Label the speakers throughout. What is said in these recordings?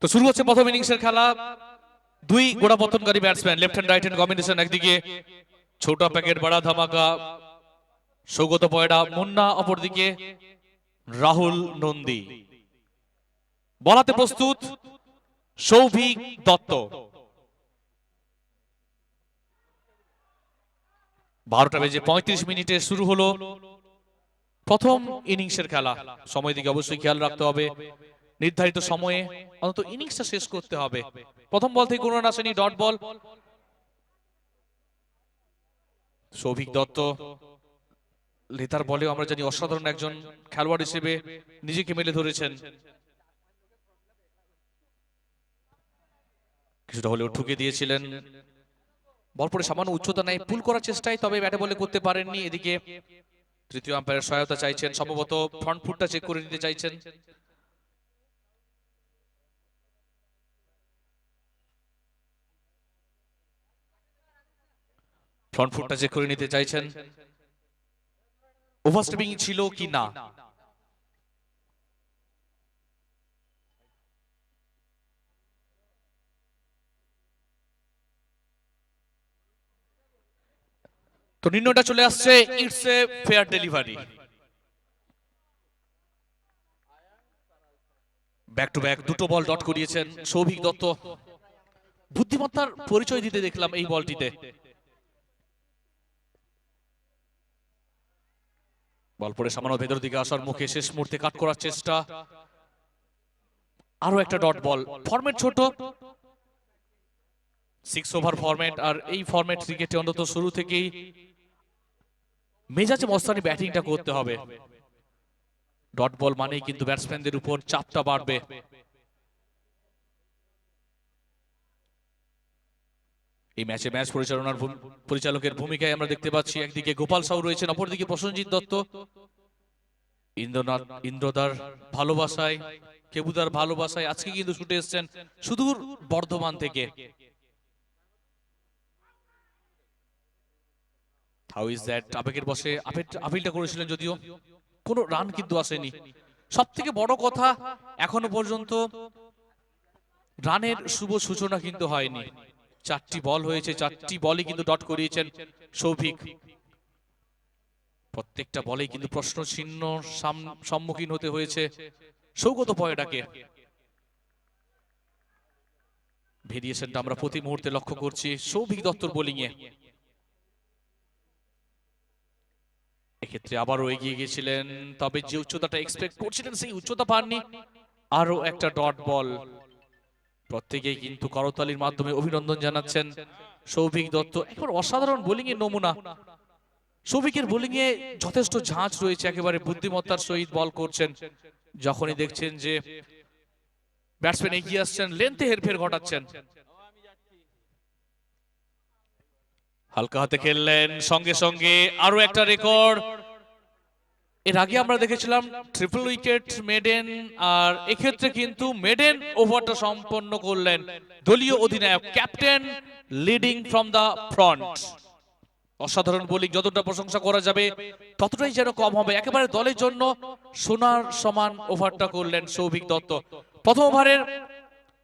Speaker 1: তো শুরু হচ্ছে প্রথম ইনিংসের খেলা। দুই গোড়াপতনকারী batsman, left hand right hand combination. একদিকে ছোটা প্যাকেট বড়া ধামাকা সৌগত পয়ডা মুন্না, অপরদিকে রাহুল নন্দী। বলাতে প্রস্তুত সৌভিক দত্ত। 12:35 শুরু হলো প্রথম ইনিংসের খেলা। সময় দিকে অবশ্যই খেয়াল রাখতে হবে, নির্ধারিত সময়ে অন্তত ইনিংসটা শেষ করতে হবে। প্রথম বল থেকে কোনো রান আসেনি, ডট বল। সৌভিক দত্ত লেতার বলেও আমরা জানি অসাধারণ একজন খেলোয়াড় হিসেবে নিজেকে মেলে ধরেছেন। কিছুটা হলেও ঠুকে দিয়েছিলেন, বল পরে সামান্য উচ্চতা নেই, পুল করার চেষ্টায়, তবে ব্যাটে বলে করতে পারেননি। এদিকে তৃতীয় আম্পায়ারের সহায়তা চাইছেন, সম্ভবত ফ্রন্ট ফুটটা চেক করে নিতে চাইছেন। ফ্রন্ট ফুটটা চেক করে নিতে চাইছেন, ওভারস্টেপিং ছিল কি না। তো নির্ণয়টা চলে আসছে, it's a fair delivery. Back to back দুটো বল ডট করিয়েছেন সৌভিক দত্ত। বুদ্ধিমত্তার পরিচয় দিতে দেখলাম এই বলটিতে। বল পরে সামান্য ভেতর দিকে আসার মুখে শেষ মুহূর্তে কাট করার চেষ্টা। আরো একটা ডট বল। ফরম্যাট ছোট, 6 ওভার ফরম্যাট, আর এই ফরম্যাট ক্রিকেটে অন্তত শুরু থেকেই মেজাজে মস্তানি ব্যাটিংটা করতে হবে। ডট বল মানেই কিন্তু ব্যাটসম্যানদের উপর চাপটা বাড়বে। এই ম্যাচে ম্যাচ পরিচালকের ভূমিকায় আমরা দেখতে পাচ্ছি একদিকে গোপাল সাউ রয়েছেন, অপরদিকে প্রসেনজিৎ দত্ত। ইন্দ্রদার ভালোবাসায়, কেবুদার ভালোবাসায় আজকে কিন্তু ছুটে এসেছেন সুদূর বর্ধমান থেকে। How is that? আবেগের বসে আপিলটা করেছিলেন, যদিও কোনো রান কিন্তু আসেনি। সব থেকে বড় কথা, এখনো পর্যন্ত রানের শুভ সূচনা কিন্তু হয়নি। 4টি বল হয়েছে, 4টি বলই কিন্তু ডট করিয়েছেন সৌভিক। প্রত্যেকটা বলেই কিন্তু প্রশ্ন চিহ্ন সম্মুখীন হতে হয়েছে সৌগত পয়ডাকে। ভেরিয়েশনটা আমরা প্রতি মুহূর্তে লক্ষ্য করছি সৌভিক দত্তর বোলিং এ। এক্ষেত্রে আবারও এগিয়ে গিয়েছিলেন, তবে যে উচ্চতাটা এক্সপেক্ট করছিলেন সেই উচ্চতা পাননি। আরো একটা ডট বল। প্রত্যেকেই কিন্তু করতালির মাধ্যমে অভিনন্দন জানাচ্ছেন সৌভিক দত্ত। একবার অসাধারণ বোলিং এর নমুনা। সৌভিকের বোলিং এ যথেষ্ট ঝাঁজ রয়েছে, একেবারে বুদ্ধিমত্তার সহিত বল করছেন। যখনই দেখছেন যে ব্যাটসম্যান এগিয়ে আসছেন, লেন্থে হেরফের ঘটাচ্ছেন। হালকা হাতে খেললেন, সঙ্গে সঙ্গে আরো একটা রেকর্ড। এর আগে আমরা দেখেছিলাম ট্রিপল উইকেট মেডেন, আর এক্ষেত্রে কিন্তু মেডেন ওভারটা সম্পন্ন করলেন দলীয় অধিনায়ক, captain, leading from the front. অসাধারণ বোলিং, যতটা প্রশংসা করা যাবে ততটাই যেন কম হবে। একেবারে দলের জন্য সোনার সমান ওভারটা করলেন সৌভিক দত্ত। প্রথম ওভারের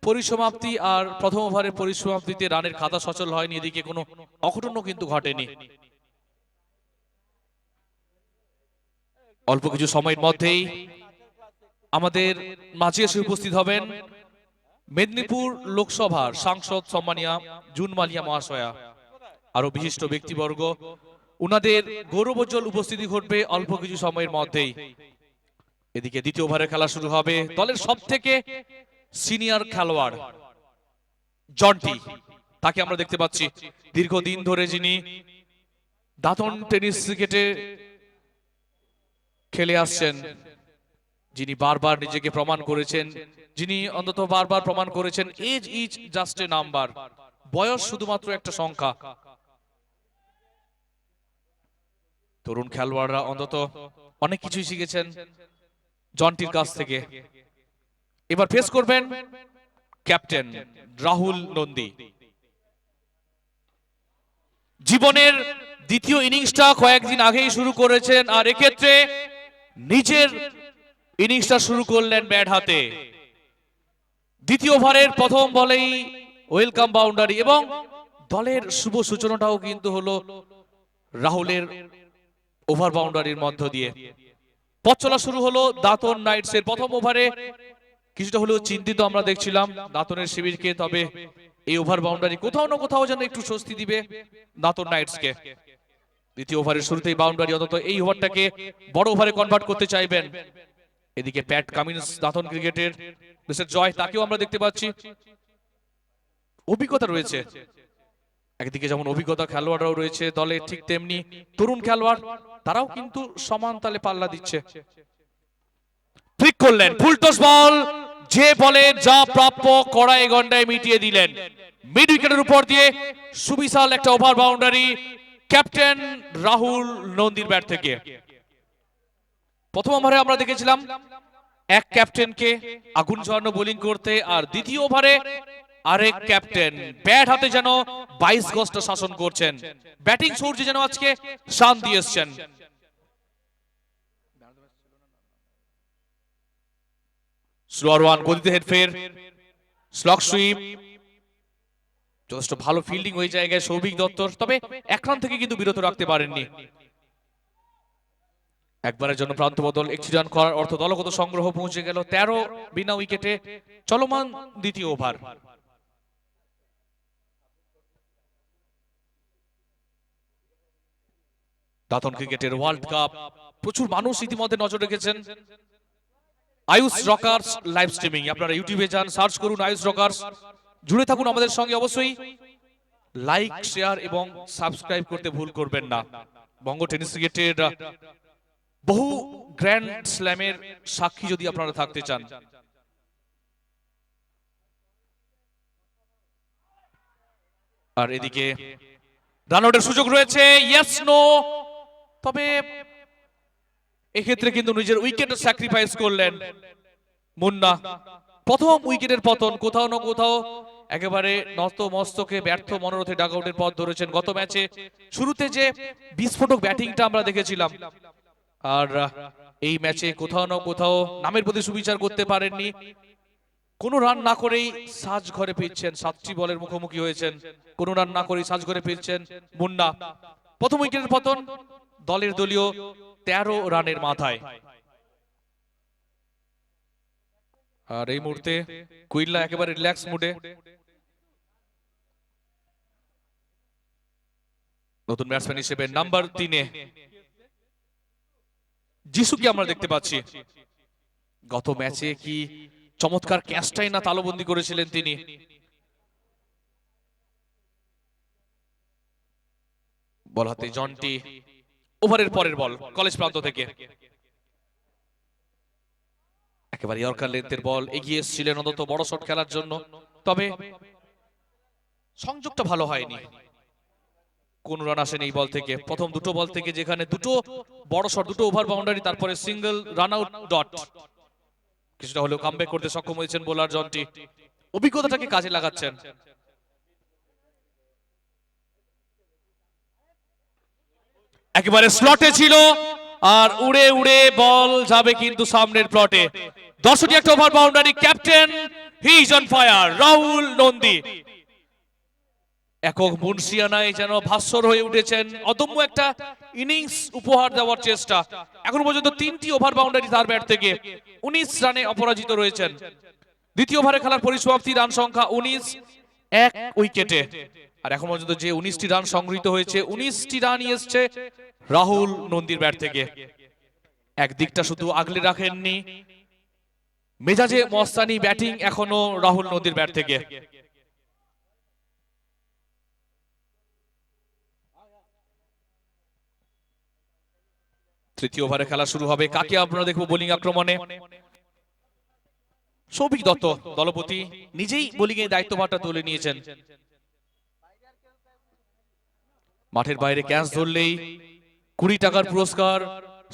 Speaker 1: পরিসমাপ্তি, আর প্রথম ওভারের পরিসমাপ্তিতে রানের খাতা সচল হয়নি, এদিকে কোনো অঘটনও কিন্তু ঘটেনি। অল্প কিছু সময়ের মধ্যেই আমাদের মাঝে এসে উপস্থিত হবেন মেদিনীপুর লোকসভার সাংসদ সম্মানীয়া জুন মালিয়া মহাশয়া, আরো বিশিষ্ট ব্যক্তিবর্গ। উনাদের গৌরবোজ্জ্বল উপস্থিতি ঘটবে অল্প কিছু সময়ের মধ্যেই। এদিকে দ্বিতীয় ওভারের খেলা শুরু হবে। দলের সব থেকে সিনিয়র খেলোয়াড় জন্টি, তাকে আমরা দেখতে পাচ্ছি দীর্ঘদিন ধরে যিনি দাঁতন টেনিস ক্রিকেটে খেলে আসছেন, যিনি বারবার নিজেকে প্রমাণ করেছেন, যিনি অন্তত বারবার প্রমাণ করেছেন age is just a number, বয়স শুধুমাত্র একটা সংখ্যা। তরুণ খেলোয়াড়রা অন্তত অনেক কিছুই শিখেছেন জন্টির কাছ থেকে। এবার ফেস করবেন ক্যাপ্টেন রাহুল নন্দী। জীবনের দ্বিতীয় ইনিংসটা কয়েকদিন আগেই শুরু করেছেন, আর এক্ষেত্রে নিজের ইনিংসটা শুরু করলেন ব্যাট হাতে। দ্বিতীয় ওভারের প্রথম বলেই ওয়েলকাম বাউন্ডারি এবং দলের শুভ সূচনাটাও কিন্তু হলো রাহুলের ওভার বাউন্ডারির মধ্য দিয়ে। পথ চলা শুরু হলো দাঁতন নাইটস এর প্রথম ওভারে। কিছুটা হলেও চিন্তিত আমরা দেখছিলাম দাঁতনের শিবিরকে, তবে এই ওভার বাউন্ডারি কোথাও না কোথাও যেন একটু স্বস্তি দিবে দাঁতন নাইটসকে। দ্বিতীয় ওভারের শুরুতেই বাউন্ডারি, অন্তত এই ওভারটাকে বড় ওভারে কনভার্ট করতে চাইবেন। এদিকে প্যাট কামিন্স দাঁতন ক্রিকেটের মিস্টার জয়, তাকেও আমরা দেখতে পাচ্ছি, অভিজ্ঞতা রয়েছে। একদিকে যেমন অভিজ্ঞতা খেলোয়াড়রাও রয়েছে দলে, ঠিক তেমনি তরুণ খেলোয়াড়, তারাও কিন্তু সমান তালে পাল্লা দিচ্ছে। ফ্লিক করলেন, ফুলটস বল, যে বলে যা প্রাপ্য কড়াই গন্ডায় মিটিয়ে দিলেন। মিড উইকেটের উপর দিয়ে সুবিশাল একটা ওভার বাউন্ডারি ক্যাপ্টেন রাহুল নন্দীর ব্যাট থেকে। প্রথম ওভারে আমরা দেখেছিলাম এক ক্যাপ্টেনকে আগুন ঝরানো বোলিং করতে, আর দ্বিতীয় ওভারে আরেক ক্যাপ্টেন ব্যাট হাতে যেন 22 গজটা শাসন করছেন। ব্যাটিং সূর্য যেন আজকে শান দিয়ে এসছেন। স্লোয়ার ওয়ান, গতিতে হেডফের, স্লগ সুইপ, যথেষ্ট ভালো ফিল্ডিং ওই জায়গায় সৌভিক দত্তর, তবে এক রান থেকে কিন্তু বিরত রাখতে পারেননি। একবারের জন্য প্রান্ত বদল, 61 রান করার অর্থ দলগত সংগ্রহ পৌঁছে গেল 13 বিনা উইকেটে। চলমান দ্বিতীয় ওভার। দাঁতন ক্রিকেটের ওয়ার্ল্ড কাপ, প্রচুর মানুষ ইতিমধ্যে নজর রেখেছেন আয়ুষ রকার্স লাইভ স্ট্রিমিং। আপনারা ইউটিউবে যান, সার্চ করুন আয়ুষ রকার্স, জুড়ে থাকুন আমাদের সঙ্গে। অবশ্যই লাইক, শেয়ার এবং সাবস্ক্রাইব করতে ভুল করবেন না। বঙ্গ টেনিস ক্রিকেটের বহু গ্র্যান্ড স্ল্যামের সাক্ষী যদি আপনারা থাকতে চান। আর এদিকে রান আউটের সুযোগ রয়েছে, ইয়েস নো, তবে এক্ষেত্রে কিন্তু নিজের উইকেট স্যাক্রিফাইস করলেন মুন্না। প্রথম উইকেটের পতন, কোথাও না কোথাও একেবারে নত মস্তকে ব্যর্থ মনোরথে ডাগ আউটের পথ ধরেছেন। গত ম্যাচে শুরুতে যে বিস্ফোরক ব্যাটিংটা আমরা দেখেছিলাম, আর এই ম্যাচে কোথাও না কোথাও নামের প্রতি সুবিচার করতে পারেননি। কোনো রান না করেই সাজ ঘরে ফিরছেন, 7টি বলের মুখোমুখি হয়েছেন, কোনো রান না করেই সাজ ঘরে ফিরছেন মুন্না। প্রথম উইকেটের পতন দলের দলীয় 13 রানের মাথায়। আর এই মুহূর্তে কুইল্লা একেবারে রিল্যাক্স মুডে। নতুন ব্যাটসম্যান হিসেবে নাম্বার 3-এ যিশুকে আমরা দেখতে পাচ্ছি। গত ম্যাচে কি চমৎকার ক্যাচটাই না তালবন্দি করেছিলেন তিনি। বল হাতে জন্টি, ওভারের পরের বল কলেজ প্রান্ত থেকে একেবারে ইয়র্কার লেন্থের বল, এগিয়ে এসেছিলেন অন্তত বড় শট খেলার জন্য, তবে সংযোগটা ভালো হয়নি। কোন রান আসেনি এই বল থেকে। প্রথম দুটো বল থেকে যেখানে দুটো বড় শট, দুটো ওভার বাউন্ডারি, তারপরে সিঙ্গেল রান আউট ডট, কিছুটা হলেও কামব্যাক করতে সক্ষম হয়েছেন বোলার জন্টি। অভিজ্ঞতাটাকে কাজে লাগাচ্ছেন। একেবারে স্লটে ছিল, আর উড়ে উড়ে বল যাবে কিন্তু সামনের প্লটে। 10টি একটা over boundary, captain he is on fire Rahul Nandi. একক মুন্সিয়ানায় যেন ভাস্বর হয়ে উঠেছেন, অদম্য একটা ইনিংস উপহার দেওয়ার চেষ্টা। এখন পর্যন্ত 3টি ওভার বাউন্ডারি তার ব্যাট থেকে, 19 রানে অপরাজিত রয়েছেন। দ্বিতীয় ওভারে খেলার পরিসমাপ্তি, রান সংখ্যা 19, 1 উইকেটে। আর এখন পর্যন্ত যে 19টি রান সংগৃহীত হয়েছে, 19টি রানই এসছে রাহুল নন্দীর ব্যাট থেকে। একদিকটা শুধু আগলে রাখেননি, মেজাজে মস্তানি ব্যাটিং এখনো রাহুল নন্দীর ব্যাট থেকে। তৃতীয় ওভারে খেলা শুরু হবে। কাকে আপনারা দেখবো বোলিং আক্রমণে? সৌভিক দত্ত দলপতি নিজেই বোলিং এর দায়িত্বভারটা তুলে নিয়েছেন। মাঠের বাইরে ক্যাচ ধরলেই 20 টাকার পুরস্কার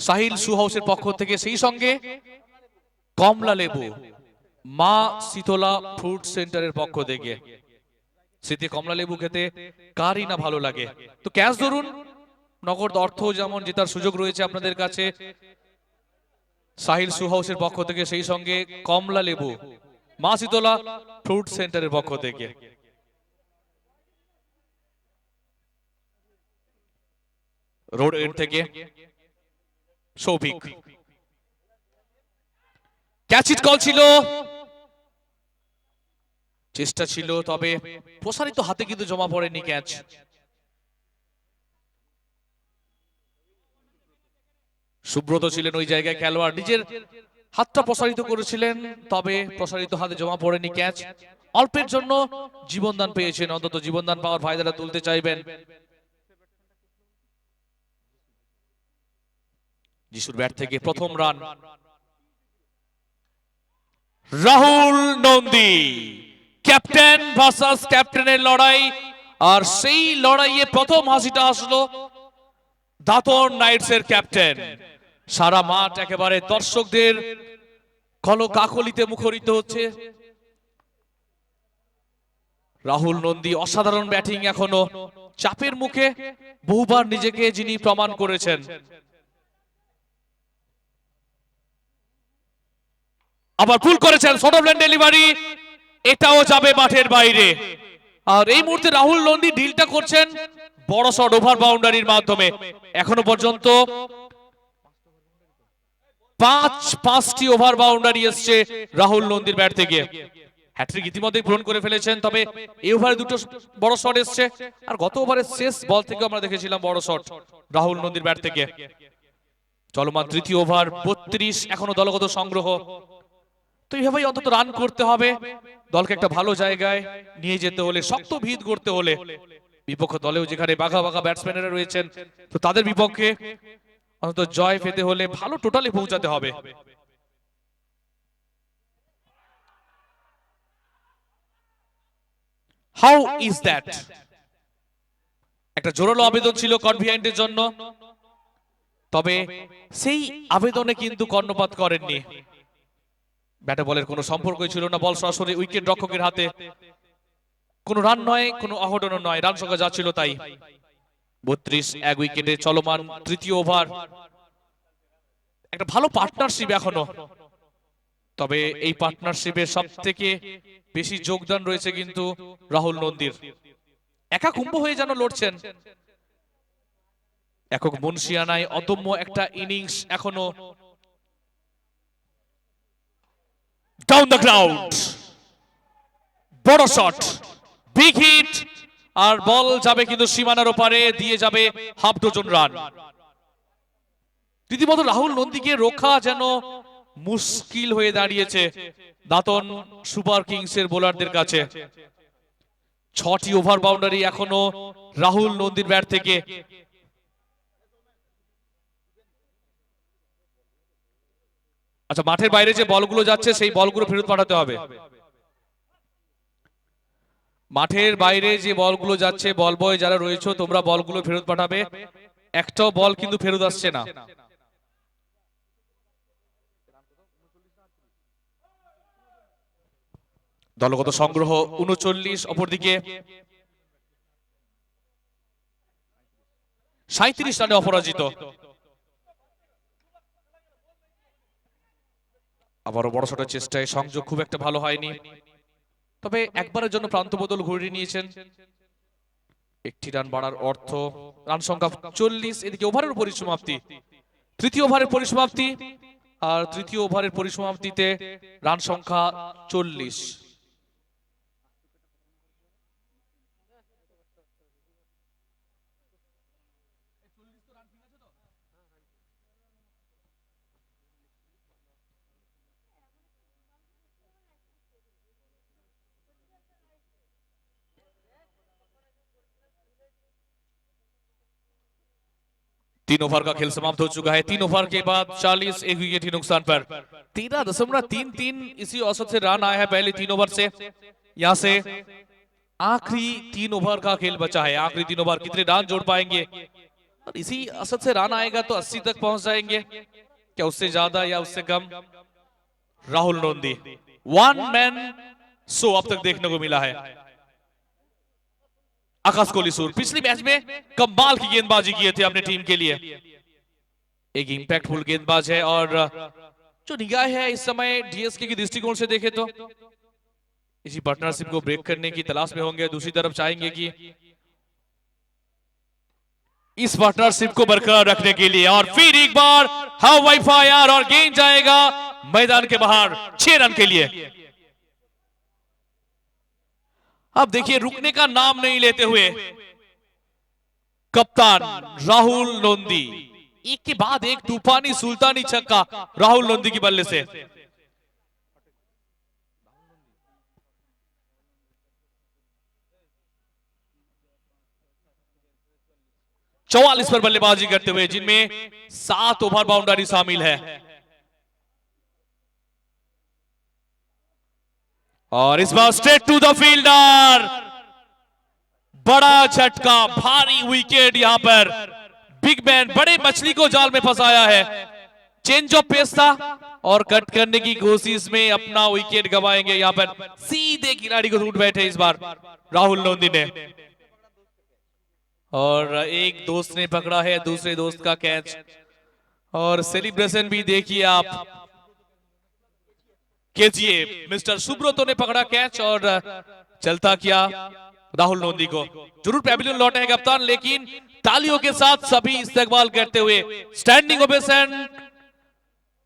Speaker 1: সাহিল শু হাউসের পক্ষ থেকে, সেই সঙ্গে কমলা লেবু মা শীতলা ফ্রুট সেন্টারের পক্ষ থেকে। শীতে কমলা লেবু খেতে কারই না ভালো লাগে। তো ক্যাচ ধরুন, নগদ অর্থ যেমন জেতার সুযোগ রয়েছে আপনাদের কাছে সাহিল শু হাউসের পক্ষ থেকে, সেই সঙ্গে কমলা লেবু মা শীতলা ফ্রুট সেন্টারের পক্ষ থেকে। রোড এন্ড থেকে সৌভিক, ক্যাচ ইট কল ছিল, চেষ্টা ছিল, তবে প্রসারিত হাতে কিন্তু জমা পড়েনি ক্যাচ। সুব্রত ছিলেন ওই জায়গায় খেলোয়াড়, নিজের হাতটা প্রসারিত করেছিলেন, তবে প্রসারিত হাতে জমা পড়েনি ক্যাচ। অল্পের জন্য জীবনদান পেয়েছেন, অন্তত জীবনদান পাওয়ার ফায়দাটা তুলতে চাইবেন। যিশুর ব্যাট থেকে প্রথম run. Rahul Nandi, captain versus ক্যাপ্টেনের লড়াই, আর সেই লড়াইয়ে প্রথম হাসিটা আসলো দাঁতন নাইটস এর ক্যাপ্টেন। সারা মাঠ একেবারে দর্শকদের কলকাকলিতে মুখরিত হচ্ছে। রাহুল নন্দী অসাধারণ ব্যাটিং, এখনো চাপের মুখে বহুবার নিজেকে যিনি প্রমাণ করেছেন। আবার পুল করেছেন, শর্ট অফ লেন ডেলিভারি, এটাও যাবে মাঠের বাইরে। আর এই মুহূর্তে রাহুল নন্দী ডিলটা করছেন বড় শট ওভার বাউন্ডারির মাধ্যমে। এখনো পর্যন্ত পাঁচটি ওভার বাউন্ডারি এসছে রাহুল নন্দীর ব্যাট থেকে। হ্যাট্রিক ইতিমধ্যে পূরণ করে ফেলেছেন, তবে এই ওভারে দুটো বড় শট এসছে, আর গত ওভারের শেষ বল থেকে আমরা দেখেছিলাম বড় শট রাহুল নন্দীর ব্যাট থেকে। চলমান তৃতীয় ওভার, 32, এখনো দলগত সংগ্রহ। তো এইভাবেই অন্তত রান করতে হবে, দলকে একটা ভালো জায়গায় নিয়ে যেতে হলে, শক্ত ভিত করতে হলে। বিপক্ষ দলেও যেখানে বাঘা বাঘা ব্যাটসম্যানেরা রয়েছেন, তো তাদের বিপক্ষে অন্তত জয় পেতে হলে ভালো টোটালে পৌঁছাতে হবে। How is that? একটা জোরালো আবেদন ছিল কনভিয়ান্টের জন্য, তবে সেই আবেদনে কিন্তু কর্ণপাত করেননি। ব্যাটে বলের কোনো সম্পর্কই ছিল না, বল সরাসরি উইকেট রক্ষকের হাতে। কোনো রান নয়, কোনো অঘটন নয়, রান সংখ্যা যা ছিল তাই। 32, 1 উইকেটে চলমান তৃতীয় ওভার। একটা ভালো পার্টনারশিপ এখনো, তবে এই পার্টনারশিপে সব থেকে বেশি যোগদান রয়েছে কিন্তু রাহুল নন্দীর। একা কুম্ভ হয়ে যেন লড়ছেন, একক মুন্সিয়ানায় অদম্য একটা ইনিংস এখনো। ডাউন দ্য গ্রাউন্ড, বড় শট, বিগ হিট, আর বল যাবে কিন্তু সীমানার ওপারে, দিয়ে যাবে হাফ ডজন রান। রীতিমতো রাহুল নন্দীকে রক্ষা যেন মুশকিল হয়ে দাঁড়িয়েছে দাঁতন সুপার কিংসের বোলারদের কাছে। 6টি ওভার বাউন্ডারি এখনো রাহুল নন্দীর ব্যাট থেকে। আচ্ছা, মাঠের বাইরে যে বলগুলো যাচ্ছে সেই বলগুলো ফেরত পাঠাতে হবে। মাঠের বাইরে যে বলগুলো যাচ্ছে, বল বয় যারা রয়েছে, তোমরা বলগুলো ফেরত পাঠাবে। একটাও বল কিন্তু ফেরত আসছে না। দলগত সংগ্রহ 39, অপরদিকে 37 রানে অপরাজিত। আবারও বড় শটের চেষ্টায় সংযোগ খুব একটা ভালো হয়নি, তবে একবারের জন্য প্রান্ত বদল ঘুরিয়ে নিয়েছেন। একটি রান বাড়ার অর্থ রান সংখ্যা 40। এদিকে ওভারের পরিসমাপ্তি, তৃতীয় ওভারের পরিসমাপ্তি, আর তৃতীয় ওভারের পরিসমাপ্তিতে রান সংখ্যা 40। तीन ओवर का खेल समाप्त हो चुका है। 3 ओवर के बाद 40, एक विकेट ही नुकसान पर 13.33 इसी औसत से रन आया है पहले 3 ओवर से। यहां से आखिरी 3 ओवर का खेल बचा है। आखिरी 3 ओवर कितने रन जोड़ पाएंगे, और इसी औसत से रन आएगा तो 80 तक पहुंच जाएंगे, क्या उससे ज्यादा या उससे कम। राहुल नंदी 1 मैन शो अब तक देखने को मिला है। आकाश कोहलीसूर पिछले मैच में कमाल की गेंदबाजी किए थे अपने टीम के लिए, एक इंपैक्टफुल गेंदबाज है। और जो निगाह है इस समय डीएसके की दृष्टिकोण से देखे तो इसी पार्टनरशिप को ब्रेक करने की तलाश में होंगे, दूसरी तरफ चाहेंगे कि इस पार्टनरशिप को बरकरार रखने के लिए। और फिर एक बार हवाई फायर और गेंद जाएगा मैदान के बाहर 6 रन के लिए। अब देखिए रुकने का नाम नहीं लेते हुए कप्तान राहुल लोंदी, एक के बाद एक तूफानी सुल्तानी छक्का राहुल लोंदी की बल्ले से। चौवालीस पर बल्लेबाजी करते हुए, जिनमें 7 ओवर बाउंड्री शामिल है। और इस बार स्ट्रेट टू द फील्डर, बड़ा झटका, भारी विकेट। यहां पर बिग मैन बड़े मछली को जाल में फंसाया है। चेंज ऑफ पेस था और कट करने की कोशिश में अपना विकेट गवाएंगे। यहां पर सीधे खिलाड़ी को रूट बैठे इस बार राहुल लोंदी ने। और एक दोस्त ने पकड़ा है दूसरे दोस्त का कैच, और सेलिब्रेशन भी देखिए आप। केजीए मिस्टर सुब्रतो ने पकड़ा कैच और चलता किया राहुल लोंदी को। जरूर पैविलियन लौटे हैं कप्तान, लेकिन तालियों के साथ सभी इस्तेकबाल करते हुए स्टैंडिंग ओवेशन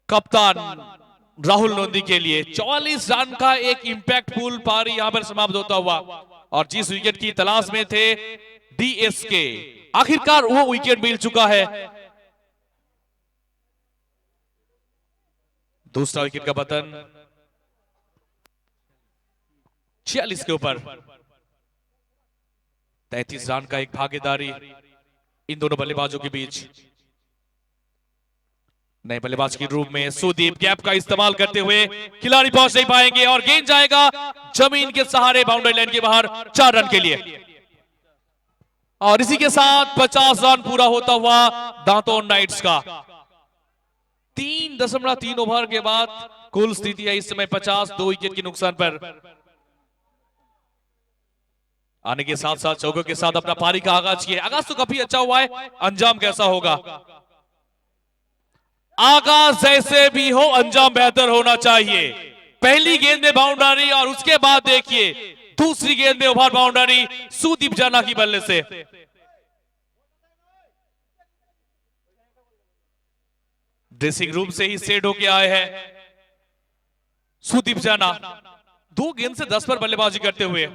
Speaker 1: कप्तान राहुल लोंदी के लिए। 44 रन का एक इंपैक्टफुल पारी यहां पर समाप्त होता हुआ, और जिस विकेट की तलाश में थे डीएसके, आखिरकार वो विकेट मिल चुका है। दूसरा विकेट का पतन 46 के ऊपर। 33 रन का एक भागीदारी इन दोनों बल्लेबाजों के बीच। नए बल्लेबाज के रूप में सुदीप गैप का इस्तेमाल करते हुए खिलाड़ी पहुंच नहीं पाएंगे, और गेंद जाएगा जमीन के सहारे बाउंड्री लाइन के बाहर 4 रन के लिए। और इसी के साथ 50 रन पूरा होता हुआ दांतों नाइट्स का। 3.3 ओवर के बाद कुल स्थिति है इस समय 50, 2 विकेट के नुकसान पर। आने के साथ साथ चौकों के साथ अपना पारी का आगाज किया। आगाज तो काफी अच्छा हुआ है, अंजाम कैसा होगा? आगाज जैसे भी हो अंजाम बेहतर होना चाहिए। पहली गेंद में बाउंड्री, और उसके बाद देखिए दूसरी गेंद में ओवर बाउंड्री सुदीप जाना की बल्ले से। ड्रेसिंग रूम से ही सेट होके आए हैं सुदीप जाना, 2 गेंद से 10 पर बल्लेबाजी करते हुए।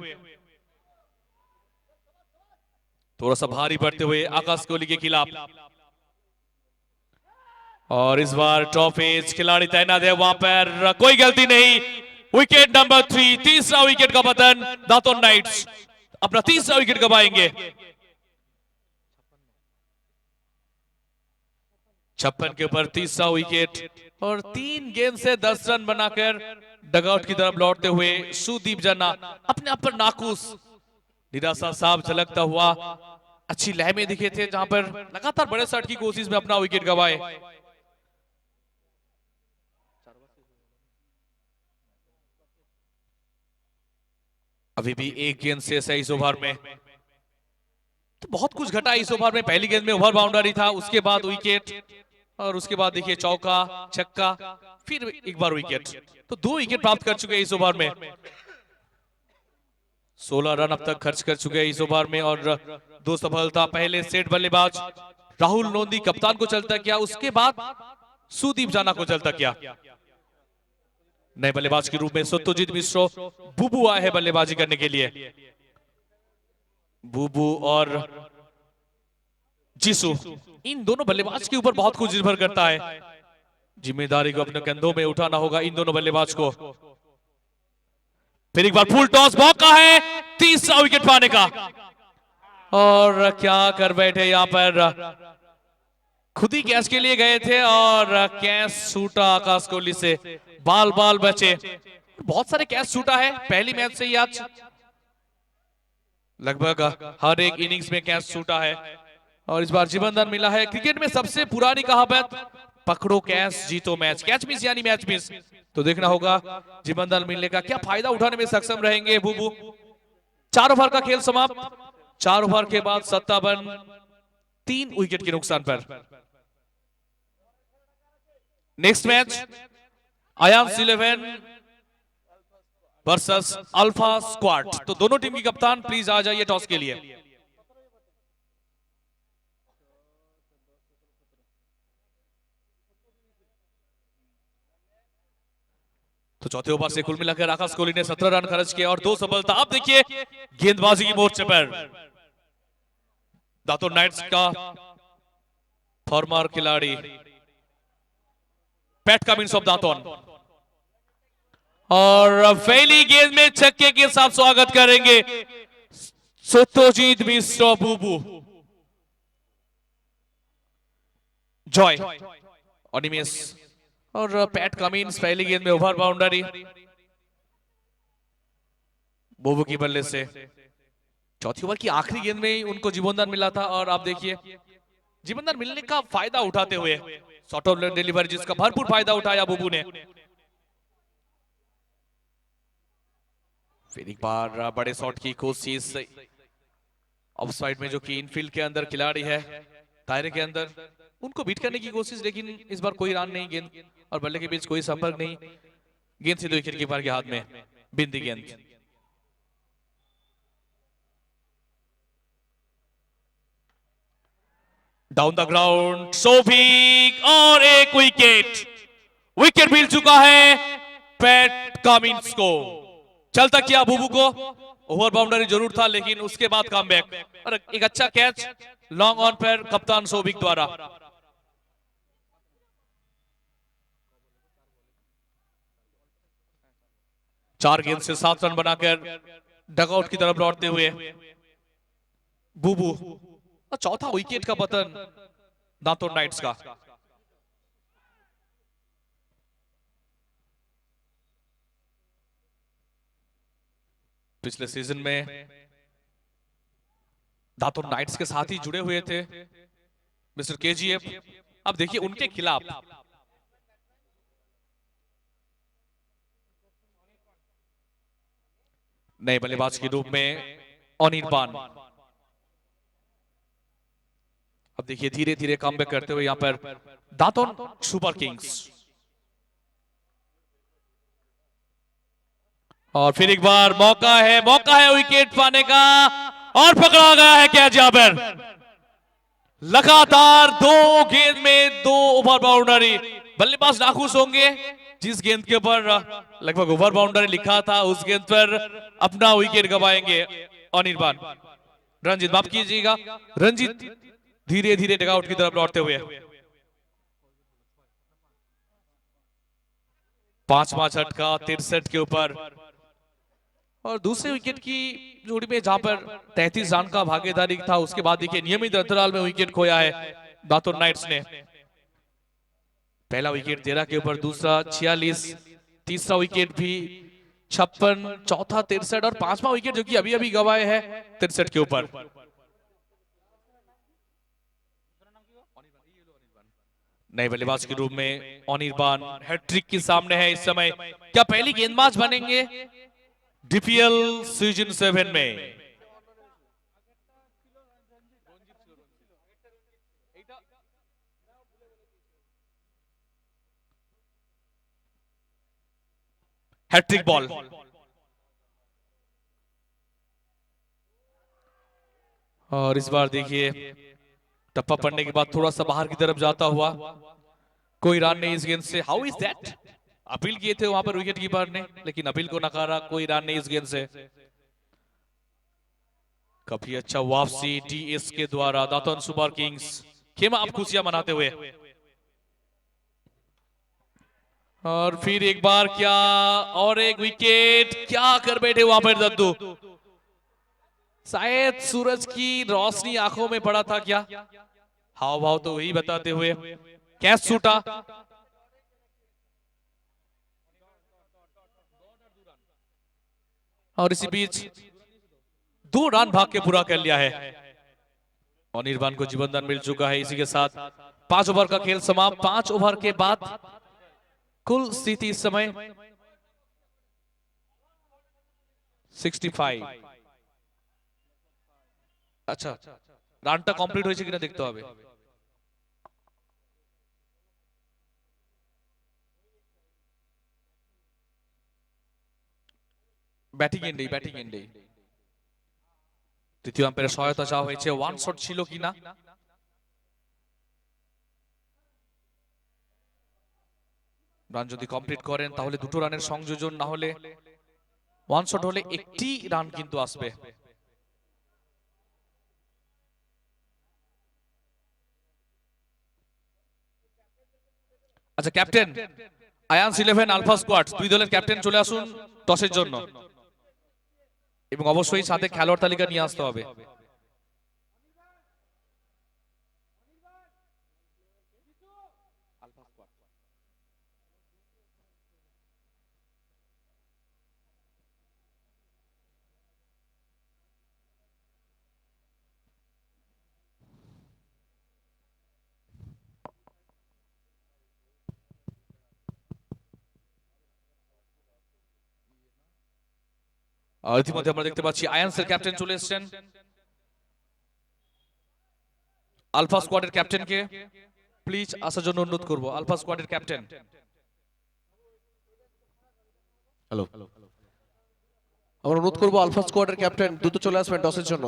Speaker 1: थोड़ा सा भारी पड़ते हुए आकाश कोहली के खिलाफ। और इस बार टॉप एज खिलाड़ी तैनात है वहां पर, कोई गलती नहीं। विकेट नंबर 3, तीसरा विकेट का पतन। दांतों नाइट्स अपना तीसरा विकेट गवाएंगे। 56 के ऊपर तीसरा विकेट, और 3 गेंद से 10 रन बनाकर डगआउट की तरफ लौटते हुए सुदीप जना अपने आप पर नाखुश, निराशा साफ झलकता हुआ। अच्छी लय में दिखे थे, जहां पर लगातार बड़े शॉट की कोशिश में अपना विकेट गवाए। अभी भी 1 गेंद से 23 ओवर में, तो बहुत कुछ घटा इस ओवर में। पहली गेंद में ओवर बाउंड्री था, उसके बाद विकेट, और उसके बाद देखिए चौका छक्का, फिर एक बार विकेट। तो 2 विकेट प्राप्त कर चुके हैं इस ओवर में। 16 रन अब तक खर्च कर चुके हैं इस ओवर में, और 2 सफलता। पहले सेट बल्लेबाज राहुल लोंदी कप्तान को चलता किया, उसके बाद सुदीप जाना को चलता किया। नए बल्लेबाज के रूप में सत्यजीत मिश्रो बुबू आए हैं बल्लेबाजी करने के लिए। बुबू और जीसू, इन दोनों बल्लेबाज के ऊपर बहुत कुछ निर्भर करता है। जिम्मेदारी को अपने कंधों में उठाना होगा इन दोनों बल्लेबाज को। फिर एक बार फुल टॉस, मौका है तीसरा विकेट पाने का। और क्या कर बैठे यहां पर, खुद ही कैच के लिए गए थे और कैच छूटा आकाश कोहली से। बाल बाल बचे, बहुत सारे कैच छूटा है पहली मैच से ही। आज लगभग हर एक इनिंग्स में कैच छूटा है, और इस बार जीवन दान मिला है। क्रिकेट में सबसे पुरानी कहावत, पकड़ो कैच जीतो मैच, कैच मिस यानी मैच मिस। तो देखना होगा जीवन दान मिलने का क्या फायदा उठाने में सक्षम रहेंगे बुबू। 4 ओवर का खेल समाप्त, 4 ओवर के बाद 57, 3 विकेट के नुकसान पर। Next match Aayansh 11 versus alpha squad. तो दोनों टीम की कप्तान प्लीज आ जाइए टॉस के लिए। तो चौथे ओवर से कुल मिलाकर आकाश कोहली ने 17 रन खर्च किए और 2 सफलता। अब देखिए गेंदबाजी की मोर्चे पर दातुन नाइट्स का फॉर्मर खिलाड़ी पैट कमिंस ऑफ दातुन, और पहली गेंद में छक्के के साथ स्वागत करेंगे सत्यजीत मिश्रा बुबू जॉय अनिमेश, और पैट कमिंस पहली गेंद में ओवर बाउंड्री बुबू की बल्ले से। चौथी ओवर की आखिरी गेंद में ही उनको जीवनदान मिला था, और आप देखिए जीवनदान मिलने का फायदा उठाते हुए शॉर्ट ऑफ डिलीवरी जिसका भरपूर फायदा उठाया बुबू ने। फिर एक बार बड़े शॉट की कोशिश ऑफ साइड में, जो कि इनफील्ड के अंदर खिलाड़ी है दायरे के अंदर, उनको बीट करने की कोशिश, लेकिन इस बार कोई रन नहीं। गेंद और बल्ले के बीच कोई संपर्क नहीं। गेंद सीधे विकेट कीपर के हाथ में, बिंदी गेंद। डाउन द ग्राउंड शोभिक, और एक विकेट, विकेट मिल चुका है पैट कमिंस को। चलता किया बुबू को, ओवर बाउंड्री जरूर था लेकिन उसके बाद कमबैक और एक अच्छा कैच लॉन्ग ऑन पर कप्तान शोभिक द्वारा। चार गेंद से 7 रन बनाकर डगआउट की तरफ लौटते हुए बुबू, और चौथा विकेट का पतन दातुन नाइट्स का। पिछले सीजन में दातुन नाइट्स के साथ ही जुड़े हुए थे मिस्टर केजीएफ। अब देखिए उनके खिलाफ नए बल्लेबाज के रूप में अनिर्बान। अब देखिए धीरे धीरे कमबैक करते हुए यहां पर दातुन सुपर किंग्स। और फिर एक बार मौका है विकेट पाने का, और पकड़ा गया है कैच यहां पर। लगातार 2 गेंद में 2 ओवर बाउंड्री। बल्लेबाज नाखुश होंगे जिस गेंद के ऊपर लगभग ओवर बाउंड्री लिखा था, उस गेंद पर अपना विकेट गवाएंगे अनिर्बान। रंजीत माफ कीजिएगा, रंजीत धीरे धीरे डगआउट की तरफ लौटते हुए। 5वां झटका 63 के ऊपर, और दूसरे विकेट की जोड़ी में जहां पर 33 रन का भागीदारी था, उसके बाद देखिए नियमित अंतराल में विकेट खोया है दातुन नाइट्स ने। पहला विकेट 13 के ऊपर, दूसरा 46, तीसरा विकेट भी 56, चौथा 63 और 5वां विकेट जो कि अभी अभी गवाए है 63 के ऊपर। नए बल्लेबाज के रूप में अनिर्बान हैट्रिक के सामने है इस समय। क्या पहली गेंदबाज बनेंगे डीपीएल सीजन 7 में? हैट्रिक बॉल, और इस बार देखिए टप्पा पड़ने के बाद थोड़ा सा बाहर की तरफ जाता हुआ, कोई रन नहीं इस गेंद से। How is that? अपील किए थे वहां पर विकेट कीपर ने, लेकिन अपील को नकारा। कोई रन नहीं इस गेंद से। काफी अच्छा वापसी डीएस के द्वारा दातुन सुपर किंग्स खेमा आप खुशियां मनाते हुए। और फिर एक बार क्या, और एक विकेट। क्या कर बैठे वहां पर दद्दू? शायद सूरज की रोशनी आंखों में पड़ा था क्या? हाव भाव तो वही बताते हुए कैच छूटा। और इसी बीच 2 रन भाग के पूरा कर लिया है। अनिर्बान को जीवनदान मिल चुका है। इसी के साथ 5 ओवर का खेल समाप्त। 5 ओवर के बाद कुल स्थिति इस समय 65। अच्छा, রানটা কমপ্লিট হয়েছে কিনা দেখতে হবে। ব্যাটিং এন্ডেই তৃতীয় আম্পায়ারের সহায়তা চাওয়া হয়েছে। ওয়ান শট ছিল কিনা, রান যদি কমপ্লিট করেন তাহলে দুটো রানের সংযোজন, না হলে ওয়ান শট হলে একটি রান কিন্তু আসবে। আচ্ছা ক্যাপ্টেন, আয়ান্স 11 আলফা স্কোয়াড দুই দলের ক্যাপ্টেন চলে আসুন টসের জন্য, এবং অবশ্যই সাথে খেলোয়াড় তালিকা নিয়ে আসতে হবে। ইতিমধ্যে আমরা দেখতে পাচ্ছি আয়ান্সের ক্যাপ্টেন চলে এসেছেন। আলফা স্কোয়াডের ক্যাপ্টেনকে প্লিজ আসার জন্য অনুরোধ করব। আলফা স্কোয়াডের ক্যাপ্টেন,
Speaker 2: হ্যালো, আমরা অনুরোধ করবো আলফা স্কোয়াডের ক্যাপ্টেন দ্রুত চলে আসবেন টসের জন্য।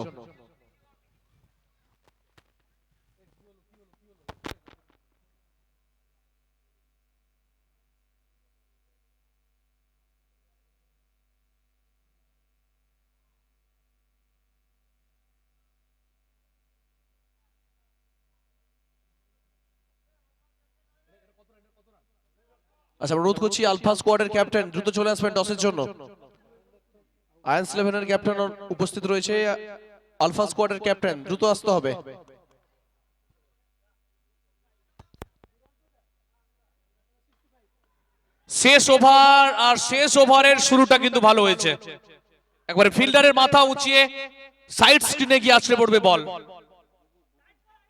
Speaker 2: আচ্ছা, আমরা অনুরোধ করছি আলফা স্কোয়াডের ক্যাপ্টেন দ্রুত চলে আসবেন টসের জন্য। আয়ান্স 11 এর ক্যাপ্টেন উপস্থিত রয়েছে, আলফা স্কোয়াডের ক্যাপ্টেন দ্রুত আসতে হবে।
Speaker 1: শেষ ওভার, আর শেষ ওভারের শুরুটা কিন্তু ভালো হয়েছে। একবারে ফিল্ডারের মাথা উঁচিয়ে সাইড স্ক্রিনে গিয়ে আছড়ে পড়বে বল।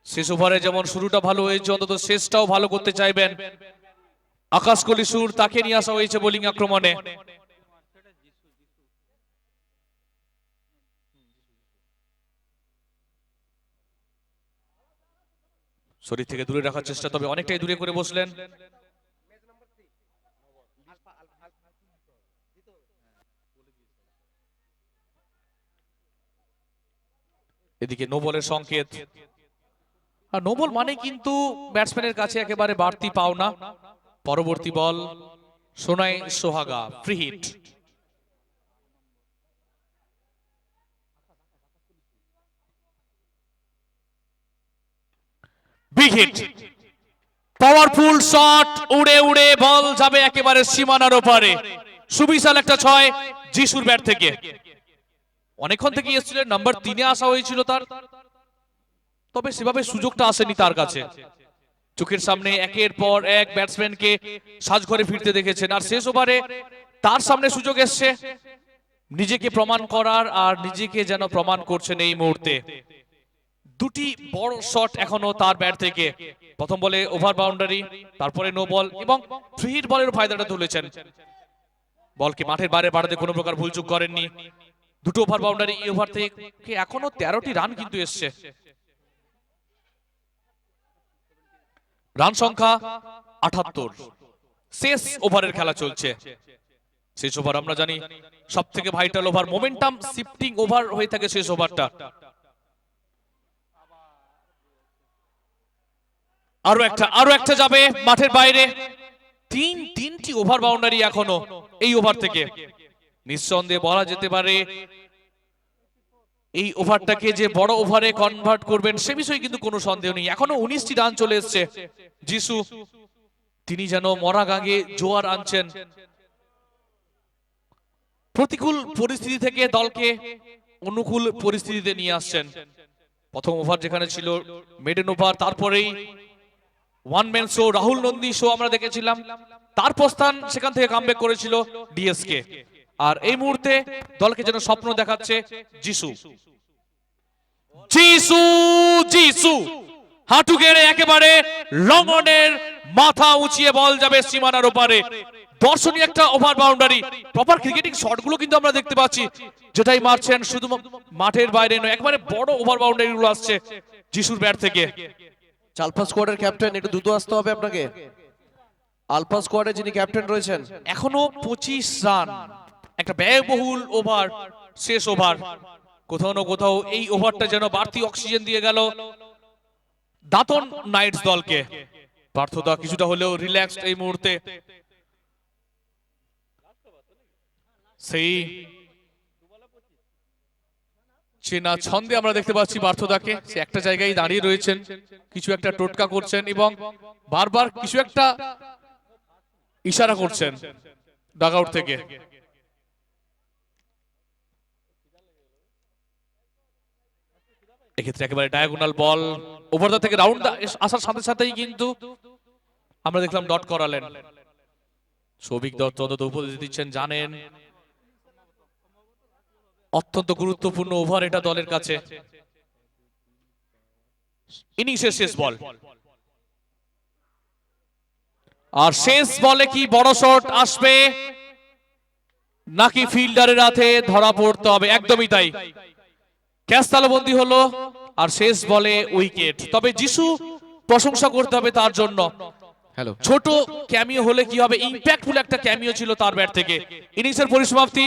Speaker 1: শেষ ওভারে যেমন শুরুটা ভালো হয়েছে, অন্তত শেষটাও ভালো করতে চাইবেন আকাশ কলিসুর, তাকে নিয়ে আসা হয়েছে বোলিং আক্রমণে। শরীর থেকে দূরে রাখার চেষ্টা, তবে অনেকটাই দূরে করে বসলেন। এদিকে নো বলের সংকেত, আর নো বল মানে কিন্তু ব্যাটসম্যানের কাছে একেবারে বাড়তি পাওনা। পরবর্তী বল সোনাই সোহাগা, free hit. Big hit, powerful shot, উড়ে উড়ে বল যাবে একেবারে সীমানার ওপারে। সুবিশাল একটা ছয় যিশুর ব্যাট থেকে। অনেকক্ষণ থেকে এসেছিলেন, নাম্বার 3-এ আসা হয়েছিল তার, তবে সেভাবে সুযোগটা আসেনি তার কাছে। চোখের সামনে একের পর এক ব্যাটসম্যানকে সাজঘরে ফিরতে দেখেছেন, আর শেষ ওভারে তার সামনে সুযোগ এসছে নিজেকে প্রমাণ করার, আর নিজেকে যেন প্রমাণ করছেন এই মুহূর্তে। দুটি বড় শট এখনো তার ব্যাট থেকে। প্রথম বলে ওভার বাউন্ডারি, তারপরে নো বল, এবং ফ্রি হিট বলের ফায়দাটা তুলেছেন। বলকে মাঠের বাইরে পাঠাতে কোনো প্রকার ভুলচুক করেননি। দুটো ওভার বাউন্ডারি, এই ওভার থেকে এখনো 13টি রান কিন্তু এসছে। রান সংখ্যা 78। শেষ ওভারের খেলা চলছে। শেষ ওভার আমরা জানি সব থেকে vital over, momentum shifting over হয়ে থাকে শেষ ওভারটা। আরো একটা যাবে মাঠের বাইরে। তিনটি ওভার বাউন্ডারি এখনো এই ওভার থেকে। নিঃসন্দেহে বলা যেতে পারে এই ওভারটাকে যে বড় ওভারে কনভার্ট করবেন সে বিষয়ে কিন্তু কোনো সন্দেহ নেই। এখনো 19টি রান চলে এসছে। যিশু তিনি যেন মরা গাঙে জোয়ার আনছেন। প্রতিকূল পরিস্থিতি থেকে দলকে অনুকূল পরিস্থিতিতে নিয়ে আসছেন। প্রথম ওভার যেখানে ছিল মেডেন ওভার, তারপরেই one man show, Rahul Nandi show আমরা দেখেছিলাম, তার প্রস্থান সেখান থেকে কামব্যাক করেছিল ডিএসকে। আর এই মুহূর্তে দলকে যেন স্বপ্ন দেখাচ্ছে যিশু। যিশু যিশু হাঁটু গেড়ে একেবারে লং অনের মাথা উঁচিয়ে বল যাবে সীমানার ওপারে। দর্শনীয় একটা ওভার বাউন্ডারি। প্রপার ক্রিকেটিং শটগুলো কিন্তু আমরা দেখতে পাচ্ছি, যেটাই মারছেন শুধু মাঠের বাইরে নয়, একবারে বড় ওভার বাউন্ডারি গুলো আসছে যিশুর ব্যাট থেকে।
Speaker 2: আলফা স্কোয়াডের ক্যাপ্টেন, একটু দ্রুত আসতে হবে আপনাকে। আলফা স্কোয়াডে যিনি ক্যাপ্টেন রয়েছেন,
Speaker 1: এখনো 25 রান। একটা ব্যয়বহুল ওভার, শেষ ওভার, কোথাও না কোথাও এই ওভারটা যেন বাড়তি অক্সিজেন দিয়ে গেল দাতন নাইটস দলকে। পার্থদা কিছুটা হলেও রিল্যাক্সড এই মুহূর্তে। সেই চেনা ছন্দে আমরা দেখতে পাচ্ছি পার্থদাকে, সে একটা জায়গায় দাঁড়িয়ে রয়েছেন, কিছু একটা টোটকা করছেন এবং বারবার কিছু একটা ইশারা করছেন ডাগআউট থেকে। এক্ষেত্রে একেবারে ডায়াগোনাল বল, ওভার দা থেকে রাউন্ড আসার সাথে সাথেই কিন্তু আমরা দেখলাম ডট করালেন। সৌভিক দত্ত তত উপদেশ দিচ্ছেন, জানেন অত্যন্ত গুরুত্বপূর্ণ ওভার এটা দলের কাছে। ইনিংসের শেষ বল, আর শেষ বলে কি বড় শট আসবে নাকি ফিল্ডারের হাতে ধরা পড়তে হবে? একদমই তাই, ক্যাচ তালবন্দি হলো আর শেষ বলে উইকেট। তবে যিশু প্রশংসা করতে হবে তার জন্য।
Speaker 2: হ্যালো,
Speaker 1: ছোট ক্যামিও হলে কি হবে, ইম্প্যাক্টফুল একটা ক্যামিও ছিল তার ব্যাট থেকে। ইনিংসের পরিসমাপ্তি,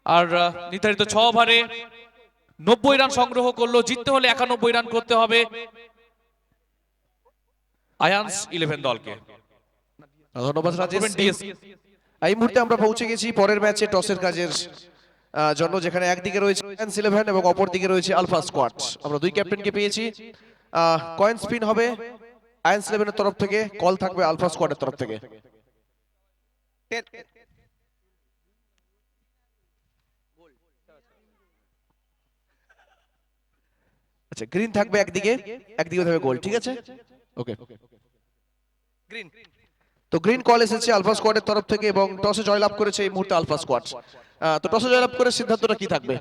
Speaker 1: আর নির্ধারিত 6 ওভারে 90 রান সংগ্রহ করলো। জিততে হলে 91 রান করতে হবে আয়ান্স 11 দলকে।
Speaker 2: ধন্যবাদ রাজেশ।
Speaker 1: ডিএস
Speaker 2: এই মুহূর্তে আমরা পৌঁছে গেছি পরের ম্যাচে টসের কাজের জন্য, যেখানে একদিকে রয়েছে আয়ান্স 11 এবং অপর দিকে রয়েছে আলফা স্কোয়াড। আমরা দুই ক্যাপ্টেনকে পেয়েছি। কয়েন স্পিন হবে আয়ান্স 11 এর তরফ থেকে, কল থাকবে আলফা স্কোয়াডের তরফ থেকে। আচ্ছা, গ্রিন থাকবে একদিকে, একদিকে থাকবে গোল, ঠিক আছে? ওকে, গ্রিন। তো গ্রিন কল এসেছে আলফা স্কোয়াডের তরফ থেকে এবং টসে জয়লাভ করেছে এই মুহূর্তে আলফা স্কোয়াড। তো টসে জয়লাভ করে সিদ্ধান্তটা কি থাকবে?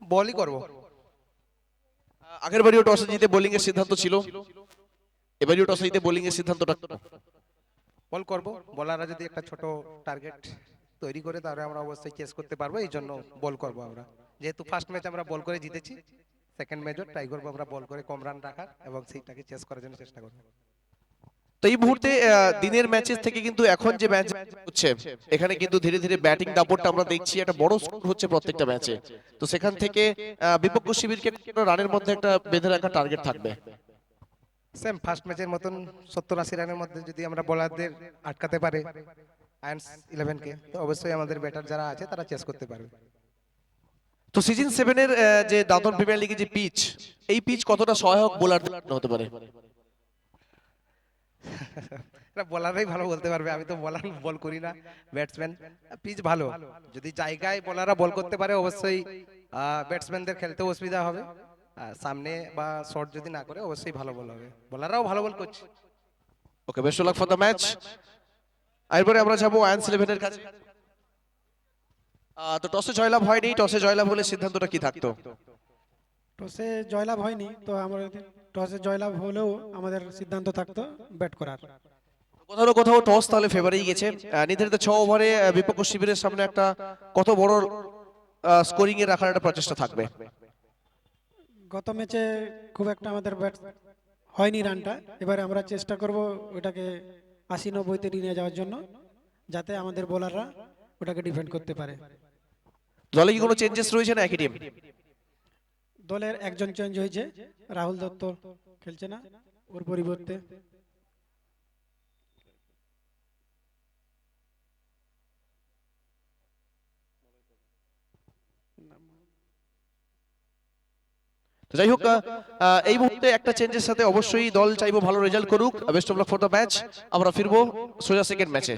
Speaker 3: বলই করব।
Speaker 2: আগের বারিও টসে জিতে বোলিং এর সিদ্ধান্ত ছিল, এবারেও টসে জিতে বোলিং এর সিদ্ধান্তটা
Speaker 3: বল করব। বলাররা যদি একটা ছোট টার্গেট তৈরি করে তাহলে আমরা অবশ্যই চেস করতে পারবো, এই জন্য বল করব আমরা। যেহেতু ফার্স্ট ম্যাচ আমরা বল করে জিতেছি, সেকেন্ড ম্যাচও ট্রাই করবো আমরা বল করে কম রান রাখার এবং সেইটাকে চেস করার জন্য চেষ্টা করব।
Speaker 2: তো এই মুহূর্তে দিনের ম্যাচেস থেকে কিন্তু এখন যে ম্যাচ হচ্ছে, এখানে কিন্তু ধীরে ধীরে ব্যাটিং দাপটটা আমরা দেখছি, একটা বড় স্কোর হচ্ছে প্রত্যেকটা ম্যাচে। তো সেখান থেকে বিপক্ষ শিবিরকে রানের মধ্যে একটা বেঁধে রাখা টার্গেট থাকবে।
Speaker 3: সেম ফার্স্ট ম্যাচের মতন 70-80 রানের মধ্যে যদি আমরা বোলারদের আটকাতে পারে আয়ান্স 11 কে, তো অবশ্যই আমাদের ব্যাটার যারা আছে তারা চেস করতে পারবে।
Speaker 2: তো সিজন 7 এর যে দাদন প্রিমিয়ার লিগের যে পিচ, এই পিচ কতটা সহায়ক বোলারদের হতে পারে?
Speaker 3: এটা বলাররাই ভালো বলতে পারবে, আমি তো বল করি না, ব্যাটসম্যান। পিচ ভালো, যদি জায়গায় বোলাররা বল করতে পারে অবশ্যই ব্যাটসম্যানদের খেলতেও অসুবিধা হবে। সামনে বা শর্ট যদি না করে অবশ্যই ভালো বল হবে, বোলাররাও ভালো বল করছে।
Speaker 2: Okay, best of luck for the match. এরপরে আমরা যাবো আয়ান্স 11 এর কাছে। তো টসে জয়লাভ হয়নি, টসে জয়লাভ হলে সিদ্ধান্তটা কি থাকতো?
Speaker 4: টসে জয়লাভ হয়নি, তো আমাদের টসে জয়লাভ হলেও আমাদের সিদ্ধান্ত থাকতো ব্যাট করার।
Speaker 2: কোথাও না কোথাও টস তাহলে ফেভারেই গেছে। নির্ধারিত 6 ওভারে বিপক্ষ শিবিরের সামনে একটা কত বড় স্কোরিং এ রাখার একটা প্রচেষ্টা থাকবে?
Speaker 4: গত ম্যাচে খুব একটা আমাদের ব্যাট হয়নি রানটা, এবারে আমরা চেষ্টা করব ওটাকে 80-90-তে নিয়ে যাওয়ার জন্য, যাতে আমাদের বোলাররা ওটাকে ডিফেন্ড করতে পারে।
Speaker 2: দলে কি কোনো চেঞ্জেস রয়েছে না একই টিম?
Speaker 4: দলের একজন চেঞ্জ হয়েছে, রাহুল দত্ত খেলছে না, ওর পরিবর্তে
Speaker 2: তো যাই হোক, এই মুহূর্তে একটা চেঞ্জের সাথে অবশ্যই দল চাইবো ভালো রেজাল্ট করুক। Best of luck for the match. আমরা ফিরবো সোজা সেকেন্ড ম্যাচে।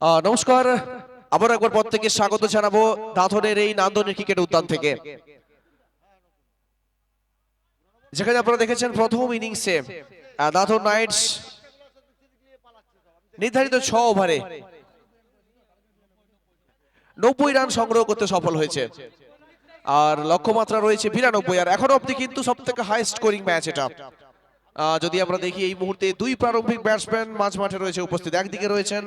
Speaker 2: নমস্কার, আবার একবার পর থেকে স্বাগত জানাবো দাঁতনের এই নান্দনিক ক্রিকেট উদ্যান থেকে, যেখানে আপনারা দেখেছেন প্রথম ইনিংসে দাঁতন নাইটস নির্ধারিত 6 ওভারে 90 রান সংগ্রহ করতে সফল হয়েছে, আর লক্ষ্যমাত্রা রয়েছে 92। আর এখনো অব্দি কিন্তু সব থেকে হাই স্কোরিং ম্যাচ এটা। যদি আমরা দেখি এই মুহূর্তে দুই প্রারম্ভিক ব্যাটসম্যান মাঝ মাঠে রয়েছে উপস্থিত। একদিকে রয়েছেন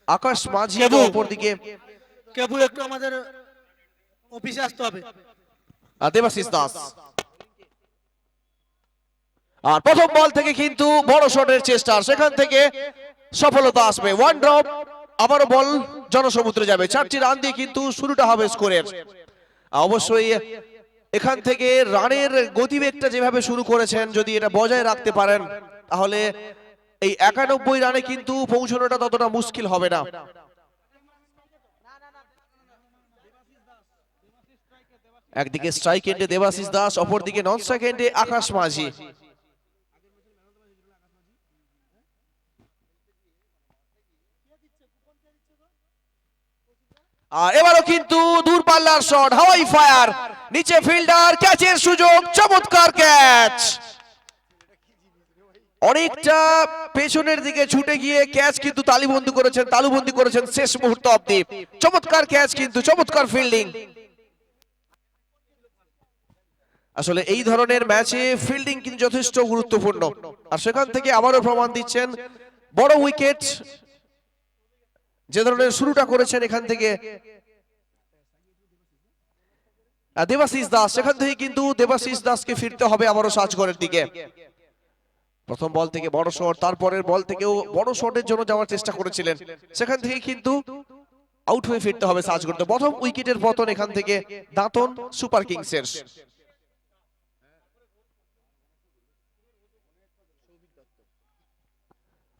Speaker 2: আকাশ মাঝি এবং অপরদিকে
Speaker 5: কেবু একটু আমাদের অফিসে আসতে হবে।
Speaker 2: দেবাশিস দাস। আর প্রথম বল থেকে কিন্তু বড় শটের চেষ্টা, সেখান থেকে সফলতা আসবে। ওয়ান ড্রপ, আবারও বল জনসমুদ্রে যাবে। 4টি রান দিয়ে কিন্তু শুরুটা হবে স্কোরের। অবশ্যই এখান থেকে রানের গতিবেগটা যেভাবে শুরু করেছেন, যদি এটা বজায় রাখতে পারেন তাহলে এই 91 রানে কিন্তু পৌঁছানোটা ততটা মুশকিল হবে না। একদিকে স্ট্রাইক এন্ডে দেবাশিস দাস, অপরদিকে নন স্ট্রাইক এন্ডে আকাশ মাঝি। আর এবারও কিন্তু দূরপাল্লার শট, হাওয়াই ফায়ার, নিচে ফিল্ডার, ক্যাচের সুযোগ, চমৎকার ক্যাচ। অনেকটা পেছনের দিকে ছুটে গিয়ে ক্যাচ কিন্তু তালুবন্দি করেছেন শেষ মুহূর্ত অবধি। চমৎকার ক্যাচ, কিন্তু চমৎকার ফিল্ডিং। আসলে এই ধরনের ম্যাচে ফিল্ডিং কিন্তু যথেষ্ট গুরুত্বপূর্ণ, আর সেখান থেকে আবারও প্রমাণ দিচ্ছেন বড় উইকেট যে ধরনের শুরুটা করেছেন এখান থেকে দেবাশিস দাস। সেখান থেকে কিন্তু দেবাশিস দাসকে ফিরতে হবে আবারও সাজঘরের দিকে। প্রথম বল থেকে বড় শট, তারপরের বল থেকেও বড় শটের জন্য যাওয়ার চেষ্টা করেছিলেন, সেখান থেকে কিন্তু আউট হয়ে ফিরতে হবে সাজঘরতে। প্রথম উইকেটের পতন এখান থেকে দাঁতন সুপার কিংসের।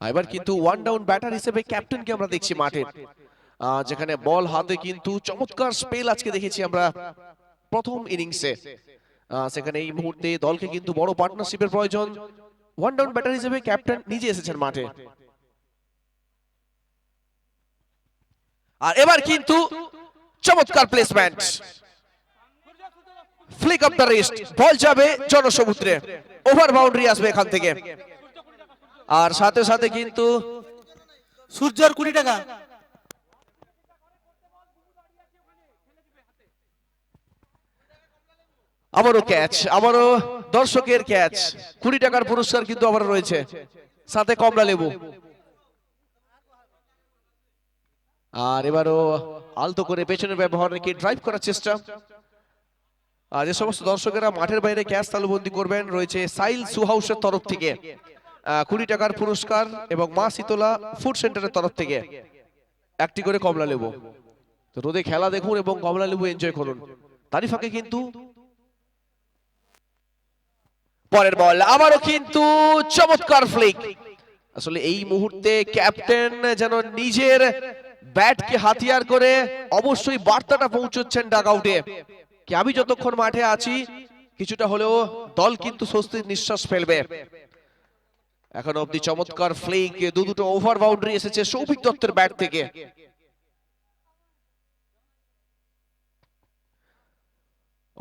Speaker 2: এবার কিন্তু ওয়ান ডাউন ব্যাটার হিসেবে ক্যাপ্টেনকে আমরা দেখছি মাঠে, যেখানে বল হাতে কিন্তু চমৎকার স্পেল আজকে দেখেছি আমরা প্রথম ইনিংসে। সেখানে এই মুহূর্তে দলকে কিন্তু বড় পার্টনারশিপের প্রয়োজন। ওয়ান ডাউন ব্যাটার হিসেবে ক্যাপ্টেন নিজে এসেছেন মাঠে। আর এবার কিন্তু চমৎকার placement, flick off the wrist, ball যাবে জনসমুদ্রে, ওভার বাউন্ডারি আসবে এখান থেকে। আর সাথে সাথে কিন্তু
Speaker 5: সূর্যর 20 টাকা।
Speaker 2: আবারও ক্যাচ, আবারও দর্শকের ক্যাচ। 20 টাকার পুরস্কার কিন্তু আবার রয়েছে, সাথে কমলা লেবু। আর এবারও আলতো করে পেছনের ব্যবহার রেখে ড্রাইভ করার চেষ্টা। আর যে সমস্ত দর্শকেরা মাঠের বাইরে ক্যাচ তালুবন্দি করবেন, রয়েছে সাইল সুহাউসের তরফ থেকে 20 টাকার পুরস্কার, এবং মা শীতলা ফুড সেন্টারের তরফ থেকে 1টি করে কমলা লেবু। তো রোদে খেলা দেখুন এবং কমলা লেবু এনজয় করুন। তারই ফাঁকে কিন্তু পরের বল, আবারও কিন্তু চমৎকার ফ্লিক। আসলে এই মুহূর্তে ক্যাপ্টেন যেন নিজের ব্যাটকে হাতিয়ার করে অবশ্যই বার্তাটা পৌঁছচ্ছেন ডাগ আউটে, কি আমি যতক্ষণ মাঠে আছি কিছুটা হলেও দল কিন্তু স্বস্তির নিঃশ্বাস ফেলবে। এখন অব্দি চমৎকার ফ্লিক, দুটো ওভার বাউন্ডারি এসেছে সৌভিক দত্তের ব্যাট থেকে।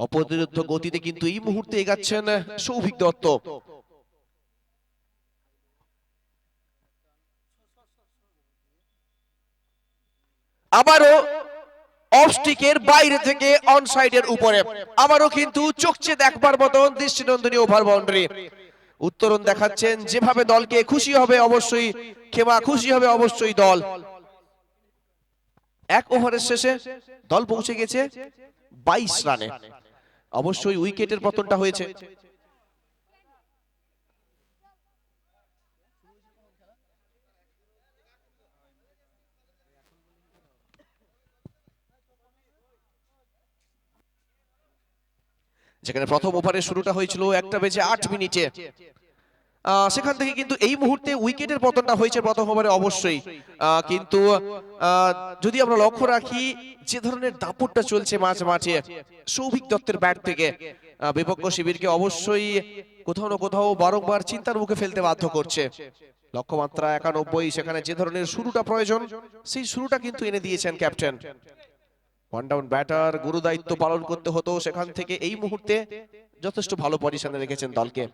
Speaker 2: অপ্রতিরোধ্য গতিতে কিন্তু এই মুহূর্তে এগাচ্ছেন সৌভিক দত্ত। আবারও অফ স্টিকের বাইরে থেকে অন সাইডের উপরে, আবারও কিন্তু চোখচে দেখবার মতন দৃষ্টিনন্দনীয় ওভার বাউন্ডারি। উত্তরণ দেখাচ্ছেন যেভাবে দলকে খুশি হবে অবশ্যই খেমা, খুশি হবে অবশ্যই দল। 1 ওভারের শেষে দল পৌঁছে গেছে 22 রানে। অবশ্যই উইকেটের পতনটা হয়েছে। যেখানে প্রথম ওভারের শুরুটা হয়েছিল 1:08 সেখান থেকে কিন্তু এই মুহূর্তে উইকেটের পতনটা হয়েছে প্রথম ওভারে অবশ্যই। কিন্তু যদি আমরা লক্ষ্য রাখি যে ধরনের দাপটটা চলছে মাঝে সৌভিক দত্তের ব্যাট থেকে, বিপক্ষ শিবিরকে অবশ্যই কোথাও না কোথাও বারংবার চিন্তার মুখে ফেলতে বাধ্য করছে। লক্ষ্যমাত্রা 91, সেখানে যে ধরনের শুরুটা প্রয়োজন সেই শুরুটা কিন্তু এনে দিয়েছেন ক্যাপ্টেন। ওয়ান ডাউন ব্যাটার, গুরু দায়িত্ব পালন করতে হতো, সেখান থেকে এই মুহূর্তে যথেষ্ট ভালো পজিশনে রেখেছেন দলকে।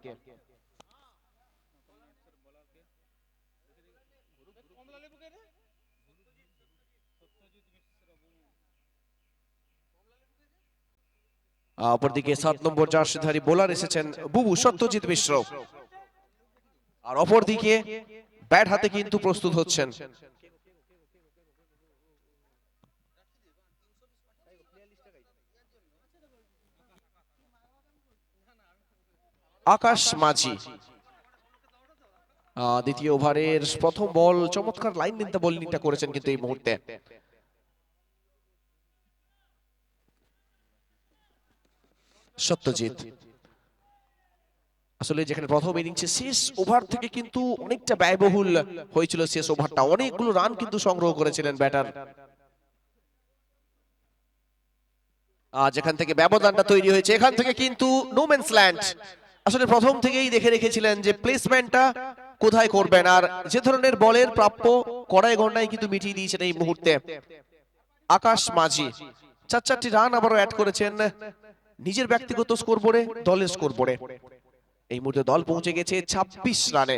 Speaker 2: অপরদিকে 7 নম্বর জার্সিধারী বোলার এসেছেন বুবু সত্যজিৎ মিশ্র, আর অপরদিকে ব্যাট হাতে কিন্তু প্রস্তুত হচ্ছেন আকাশ মাঝি। দ্বিতীয় ওভারের প্রথম বল, চমৎকার লাইন নিতে বোলিংটা করেছেন কিন্তু এই মুহূর্তে। সত্যজিৎ আসলে যেখানে প্রথম ইনিংসে শেষ ওভার থেকে কিন্তু অনেকটা ব্যয়বহুল হয়েছিল শেষ ওভারটা, অনেকগুলো রান কিন্তু সংগ্রহ করেছিলেন ব্যাটার। যেখান থেকে ব্যবধানটা তৈরি হয়েছে, এখান থেকে কিন্তু নো ম্যানস ল্যান্ড। আসলে প্রথম থেকেই দেখে রেখেছিলেন যে প্লেসমেন্টটা কোথায় করবেন, আর যে ধরনের বলের প্রাপ্য কড়াই গন্ডায় কিন্তু মিটিয়ে দিয়েছেন এই মুহূর্তে আকাশ মাঝি। 4টি রান আবারও অ্যাড করেছেন নিজের ব্যক্তিগত স্কোরবোর্ডে, দলের স্কোরবোর্ডে। এই মুহূর্তে দল পৌঁছে গেছে 26 রানে।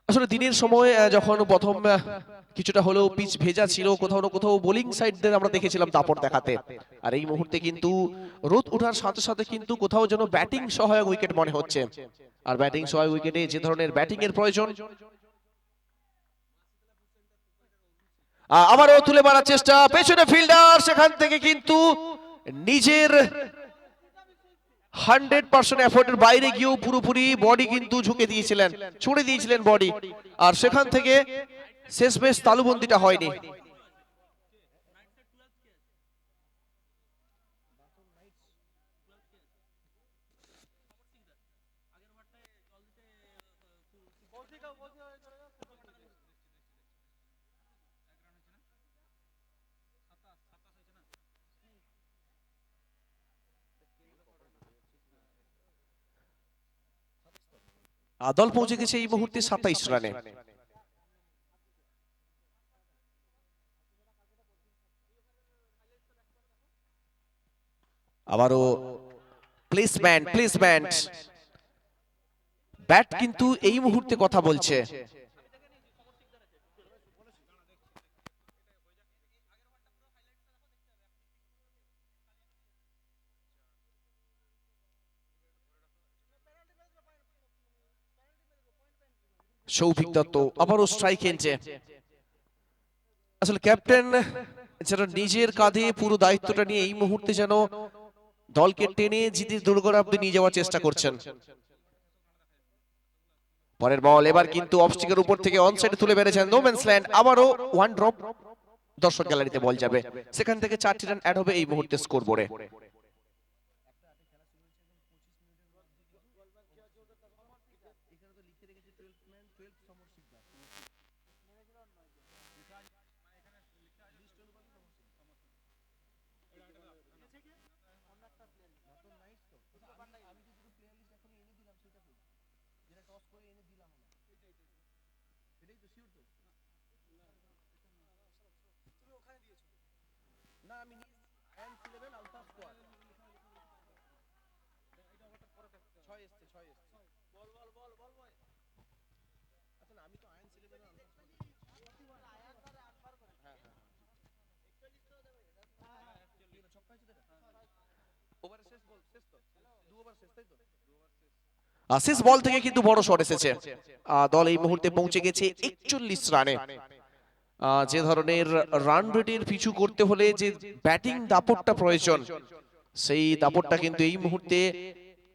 Speaker 2: আসলে দিনের সময় যখন প্রথম কিছুটা হলেও পিচ ভেজা ছিল, কোথাও না কোথাও বোলিং সাইডদের আমরা দেখেছিলাম দাপট দেখাতে, আর এই মুহূর্তে কিন্তু রোদ ওঠার সাথে সাথে কিন্তু কোথাও যেন ব্যাটিং সহায়ক উইকেট মনে হচ্ছে। আর ব্যাটিং সহায়ক উইকেটে যে ধরনের ব্যাটিং এর প্রয়োজন, আবারও তুলে মারার চেষ্টা, পেছনে ফিল্ডার, সেখান থেকে কিন্তু নিজের 100% এফোর্টের বাইরে গিয়েও পুরোপুরি বডি কিন্তু ঝুঁকে দিয়েছিলেন, ছুড়ে দিয়েছিলেন বডি, আর সেখান থেকে শেষমেশ তালুবন্দিটা হয়নি। দল পৌঁছে গেছে এই মুহূর্তে 27 রানে। আবারও প্লেসমেন্ট ব্যাট কিন্তু এই মুহূর্তে কথা বলছে। সৌভিক দত্ত আবারও স্ট্রাইক এনছে। আসলে ক্যাপ্টেন যেন নিজের কাঁধে পুরো দায়িত্বটা নিয়ে এই মুহূর্তে যেন দলকে টেনে জিতের দুর্গরা অব্দি নিয়ে যাওয়ার চেষ্টা করছেন। পরের বল এবার কিন্তু অফস্টিকের উপর থেকে অন সাইডে তুলে বেড়েছেন নো ম্যানস ল্যান্ড, আবারও ওয়ান ড্রপ, দর্শক গ্যালারিতে বল যাবে, সেখান থেকে 4টি রান অ্যাড হবে এই মুহূর্তে স্কোরবোর্ডে। শেষ বল থেকে কিন্তু বড় শট এসেছে, দল এই মুহূর্তে পৌঁছে গেছে 41 রানে। যে ধরনের রান রেটের পিছু করতে হলে যে ব্যাটিং দাপটটা প্রয়োজন, সেই দাপটটা কিন্তু এই মুহূর্তে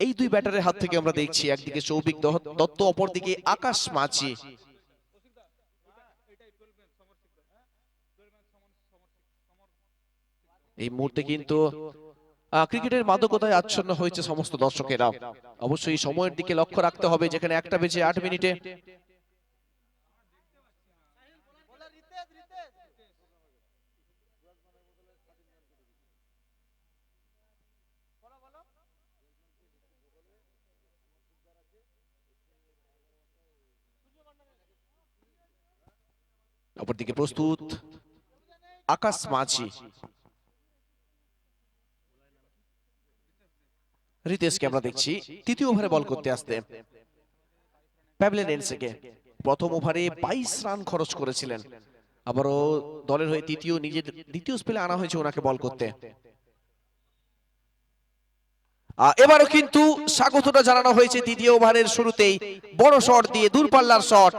Speaker 2: এই দুই ব্যাটারের হাত থেকে আমরা দেখছি। একদিকে সৌভিক দত্ত, অপরদিকে আকাশ মাঝি। এই মুহূর্তে কিন্তু ক্রিকেটের মাদকতায় আচ্ছন্ন হয়েছে সমস্ত দর্শকেরা। অবশ্যই সময়ের দিকে লক্ষ্য রাখতে হবে, যেখানে 1টা বেজে 8 মিনিটে অপরদিকে প্রস্তুত আকাশ মাঝি, রিতেশকে আমরা দেখছি তৃতীয় ওভারে বল করতে আসতে। প্যাভলেনেন্সকে প্রথম ওভারে 22 রান খরচ করেছিলেন, আবারও দলের হয়ে নিজের দ্বিতীয় স্পেলে আনা হয়েছে ওনাকে বল করতে। এবারও কিন্তু স্বাগতটা জানানো হয়েছে তৃতীয় ওভারের শুরুতেই, বড় শট দিয়ে দূরপাল্লার শট,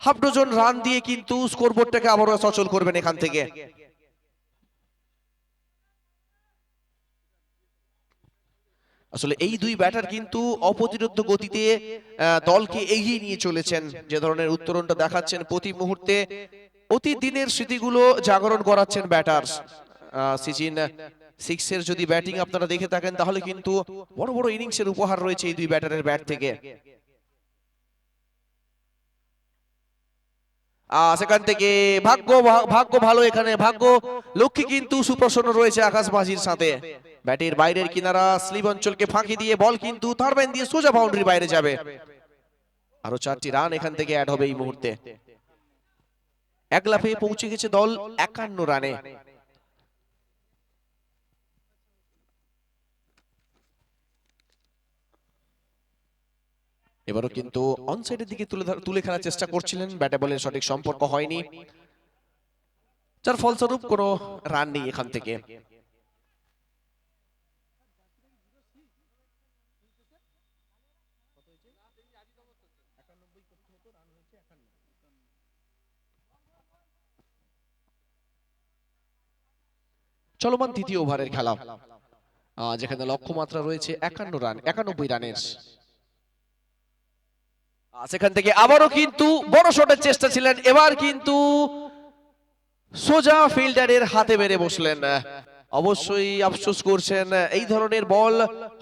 Speaker 2: হাফ ডজন রান দিয়ে কিন্তু স্কোরবোর্ডটাকে আবারও সচল করবেন এখান থেকে। আসলে এই দুই ব্যাটার কিন্তু অপ্রতিরোধ্য গতিতে দলকে এগিয়ে নিয়ে চলেছেন, যে ধরনের উত্তরণটা দেখাচ্ছেন প্রতি মুহূর্তে অতি দিনের স্মৃতিগুলো জাগরণ করাচ্ছেন ব্যাটার। সিজন 6 এর যদি ব্যাটিং আপনারা দেখে থাকেন তাহলে কিন্তু বড় বড় ইনিংসের উপহার রয়েছে এই দুই ব্যাটারের ব্যাট থেকে। সেখান থেকে ভাগ্য ভালো, এখানে ভাগ্য লক্ষ্মী কিন্তু সুপ্রসন্ন রয়েছে আকাশ মাঝির সাথে। ব্যাটের বাইরের কিনারা স্লিপ অঞ্চলকে ফাঁকি দিয়ে বল কিন্তু থার্ড দিয়ে সোজা বাউন্ডারির বাইরে যাবে। আরো 4টি রান এখান থেকে অ্যাড হবে এই মুহূর্তে। এক লাফে পৌঁছে গেছে দল 51 রানে। এবারও কিন্তু অনসাইডের দিকে তুলে খেলার চেষ্টা করছিলেন, ব্যাটে বলের সঠিক সম্পর্ক হয়নি, যার ফলস্বরূপ কোনো রান নেই এখান থেকে। চলমান তৃতীয় ওভারের খেলা, যেখানে লক্ষ্যমাত্রা রয়েছে 91 রানের। সেখান থেকে আবারও কিন্তু বড় শটের চেষ্টা ছিলেন, এবার কিন্তু সোজা ফিল্ডারের হাতে মেরে বসলেন। অবশ্যই আফসোস করছেন, এই ধরনের বল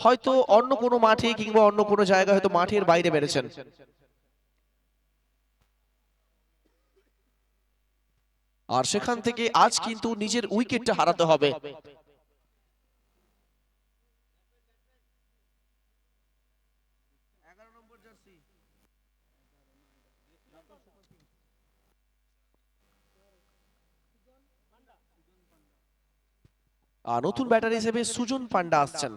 Speaker 2: হয়তো অন্য কোনো মাঠে কিংবা অন্য কোনো জায়গায় হয়তো মাঠের বাইরে মেরেছেন। আর সেখান থেকে আজ কিন্তু নিজের উইকেটটা হারাতে হবে। নতুন ব্যাটার হিসেবে সুজন পান্ডা আসছেন।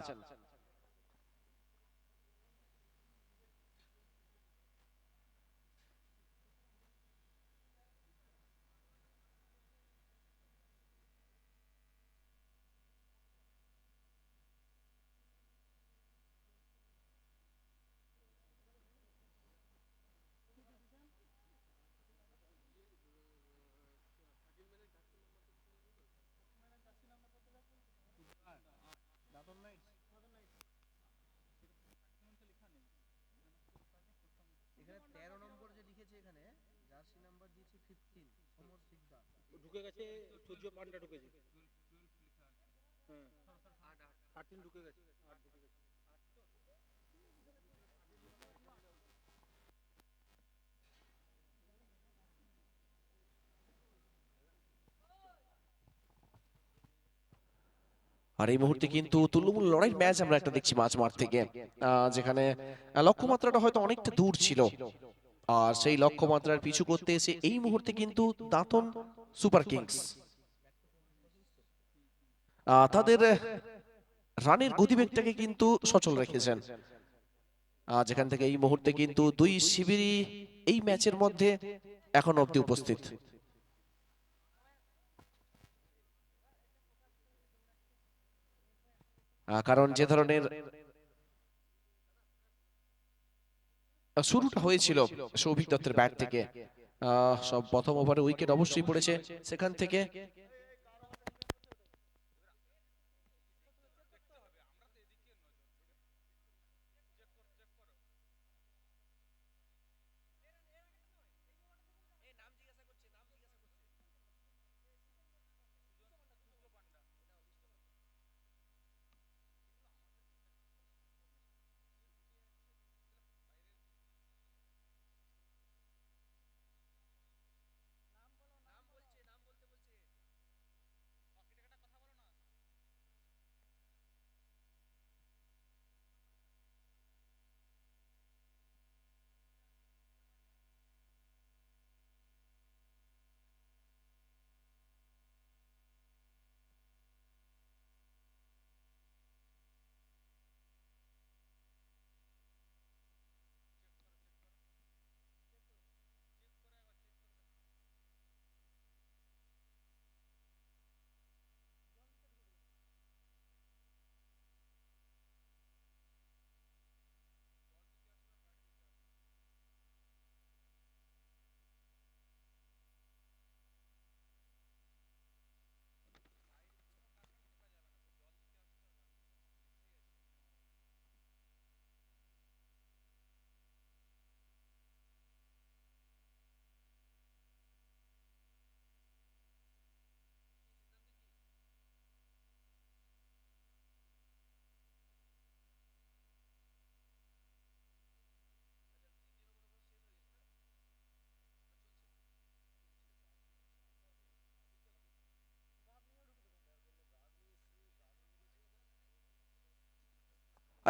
Speaker 5: ঢুকে গেছে, সূর্য পান্ডা ঢুকেছে। হ্যাঁ 13 ঢুকে গেছে, 8 ঢুকে গেছে।
Speaker 2: আর এই মুহূর্তে কিন্তু তুল্যমূল লড়াইয়ের ম্যাচ আমরা একটা দেখছি মাঝ মাঠ থেকে, যেখানে লক্ষ্যমাত্রাটা হয়তো অনেকটা দূর ছিল, আর সেই লক্ষ্যমাত্রার পিছু করতে এসে এই মুহূর্তে কিন্তু দাঁতন সুপার কিংস তাদের রানের গতিবেগটাকে কিন্তু সচল রেখেছেন, যেখান থেকে এই মুহূর্তে কিন্তু দুই শিবিরই এই ম্যাচের মধ্যে এখন অবধি উপস্থিত। কারণ যে ধরনের শুরুটা হয়েছিল সৌভিক দত্তের ব্যাট থেকে, সব প্রথম ওভারে উইকেট অবশ্যই পড়েছে, সেখান থেকে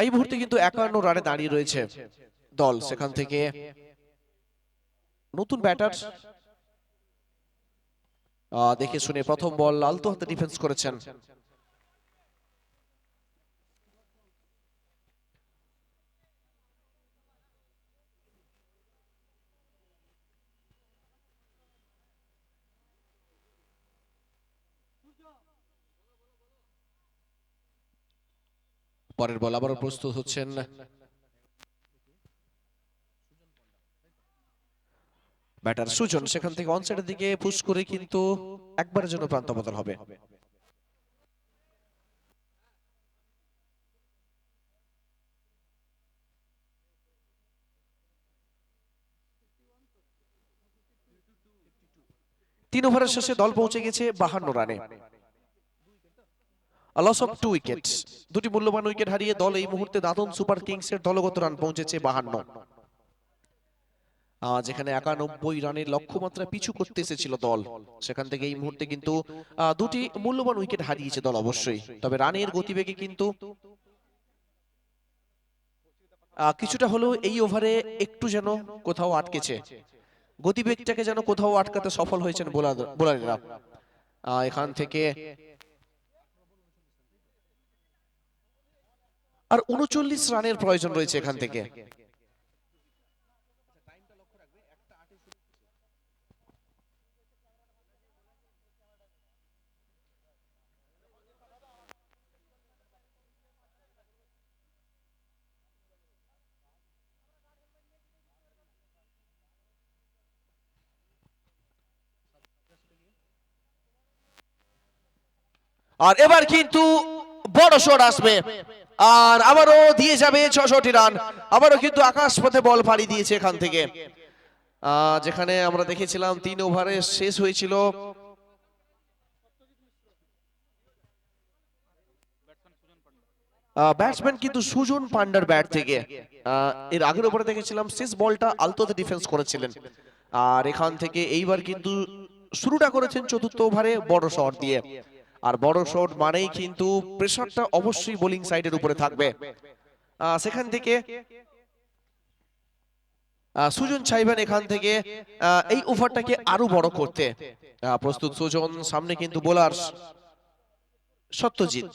Speaker 2: এই মুহূর্তে কিন্তু 51 রানে দাঁড়িয়ে রয়েছে দল। সেখান থেকে নতুন ব্যাটার দেখে শুনে প্রথম বল আলতো হাতে ডিফেন্স করেছেন। পরের বল আবারও প্রস্তুত হচ্ছেন ব্যাটার সুজন। সেখান থেকে অন সাইডের দিকে পুশ করে কিন্তু একবারের জন্য প্রান্ত বদল হবে। তিন ওভারের শেষে দল পৌঁছে গেছে 52 রানে, লস অফ 2 উইকেট। দুটি মূল্যবান উইকেট হারিয়ে দল এই মুহূর্তে দাদন সুপার কিংস এর দলগত রান পৌঁছেছে 52। যেখানে 91 রানের লক্ষ্যমাত্রা পিছু করতে এসেছিল দল, সেখান থেকে এই মুহূর্তে কিন্তু দুটি মূল্যবান উইকেট হারিয়েছে দল অবশ্যই। তবে রানের গতিবেগে কিন্তু কিছুটা হলেও এই ওভারে একটু যেন কোথাও আটকেছে, গতিবেগটাকে যেন কোথাও আটকাতে সফল হয়েছেন বোলাররা। এখান থেকে আর 39 রানের প্রয়োজন রয়েছে এখান থেকে। আর এবার কিন্তু বড় শট আসবে, আর আবারও দিয়ে যাবে 66 রান। আবারও কিন্তু আকাশ পথে বল ফাড়ি দিয়েছে এখান থেকে। যেখানে আমরা দেখেছিলাম 3 ওভারে শেষ হয়েছিল ব্যাটসম্যান কিন্তু সুজন পান্ডার ব্যাট থেকে। এর আগের ওভারে দেখেছিলাম শেষ বলটা আলতোতে ডিফেন্স করেছিলেন, আর এখান থেকে এইবার কিন্তু শুরুটা করেছেন চতুর্থ ওভারে বড় শট দিয়ে। আর বড় শট মানেই কিন্তু প্রেসারটা অবশ্যই বোলিং সাইডের উপরে থাকবে। সেখান থেকে সুজন চাইবেন এখান থেকে এই ওভারটাকে আরো বড় করতে। প্রস্তুত সুজন, সামনে কিন্তু বোলার সত্যজিৎ।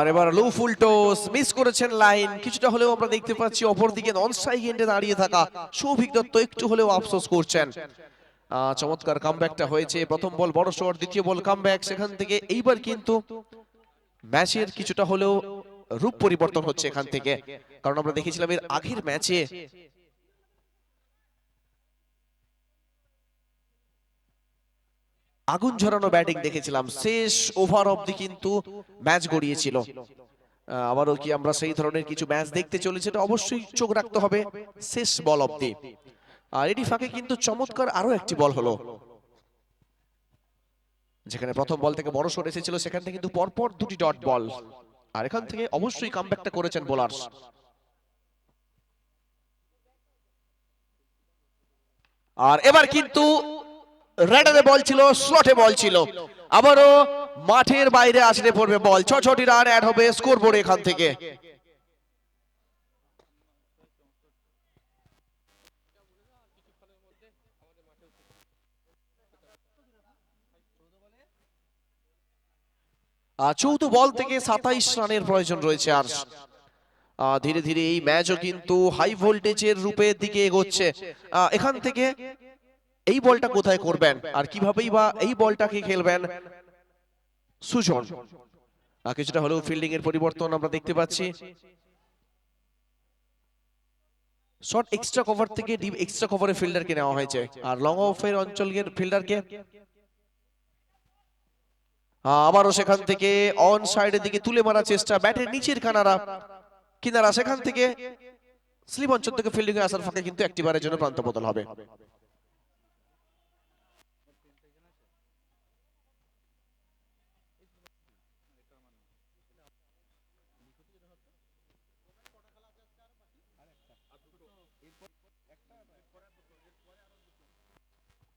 Speaker 2: এবার লো ফুল টস মিস করেছেন লাইন। কিছুটা হলেও আমরা দেখতে পাচ্ছি অপরদিকে নন স্ট্রাইক এন্ডে দাঁড়িয়ে থাকা সৌভিক দত্ত একটু হলেও আফসোস করছেন। চমৎকার কামব্যাকটা হয়েছে, প্রথম বল বড় শট, দ্বিতীয় বল কামব্যাক। সেখান থেকে এইবার কিন্তু ম্যাচের কিছুটা হলেও রূপ পরিবর্তন হচ্ছে এখান থেকে, কারণ আমরা দেখেছিলাম এর আগের ম্যাচে আগুন ঝরানো ব্যাটিং দেখেছিলাম, শেষ ওভার অবধি কিন্তু ম্যাচ গড়িয়েছিল। আবারও কি আমরা সেই ধরনের কিছু ম্যাচ দেখতে চলেছি, এটা অবশ্যই চোখ রাখতে হবে শেষ বল অবধি। আর এটি ফাঁকে কিন্তু চমৎকার আরো একটি বল হলো, যেখানে প্রথম বল থেকে বড় শট এসেছিল, সেখান থেকে কিন্তু পরপর দুটি ডট বল। আর এখান থেকে অবশ্যই কামব্যাকটা করেছেন বোলার। আর এবার কিন্তু রেডারে বল ছিল, স্লটে বল ছিল, আবারও মাঠের বাইরে আসলে পড়বে বল। 66 রান অ্যাড হবে স্কোর বোর্ডে এখান থেকে। চৌদ্দ বল থেকে 27 রানের প্রয়োজন রয়েছে। আর ধীরে ধীরে এই ম্যাচও কিন্তু হাই ভোল্টেজের রূপের দিকে এগোচ্ছে। এখান থেকে এই বলটা কোথায় করবেন আর কিভাবেই বা এই বলটাকে খেলবেন সুজন। কিছুটা হলেও ফিল্ডিং এর পরিবর্তন আমরা দেখতে পাচ্ছি। শর্ট এক্সট্রা কভার থেকে ডিপ এক্সট্রা কভারে ফিল্ডারকে নেওয়া হয়েছে, আর লং অফের অঞ্চলের ফিল্ডারকে আবারও সেখান থেকে অন সাইডের দিকে তুলে মারার চেষ্টা, ব্যাটের নিচের কিনারা, সেখান থেকে স্লিপ অঞ্চল থেকে ফিল্ডিং এ আসার ফাঁকে কিন্তু একটি বারের জন্য প্রান্ত বদল হবে।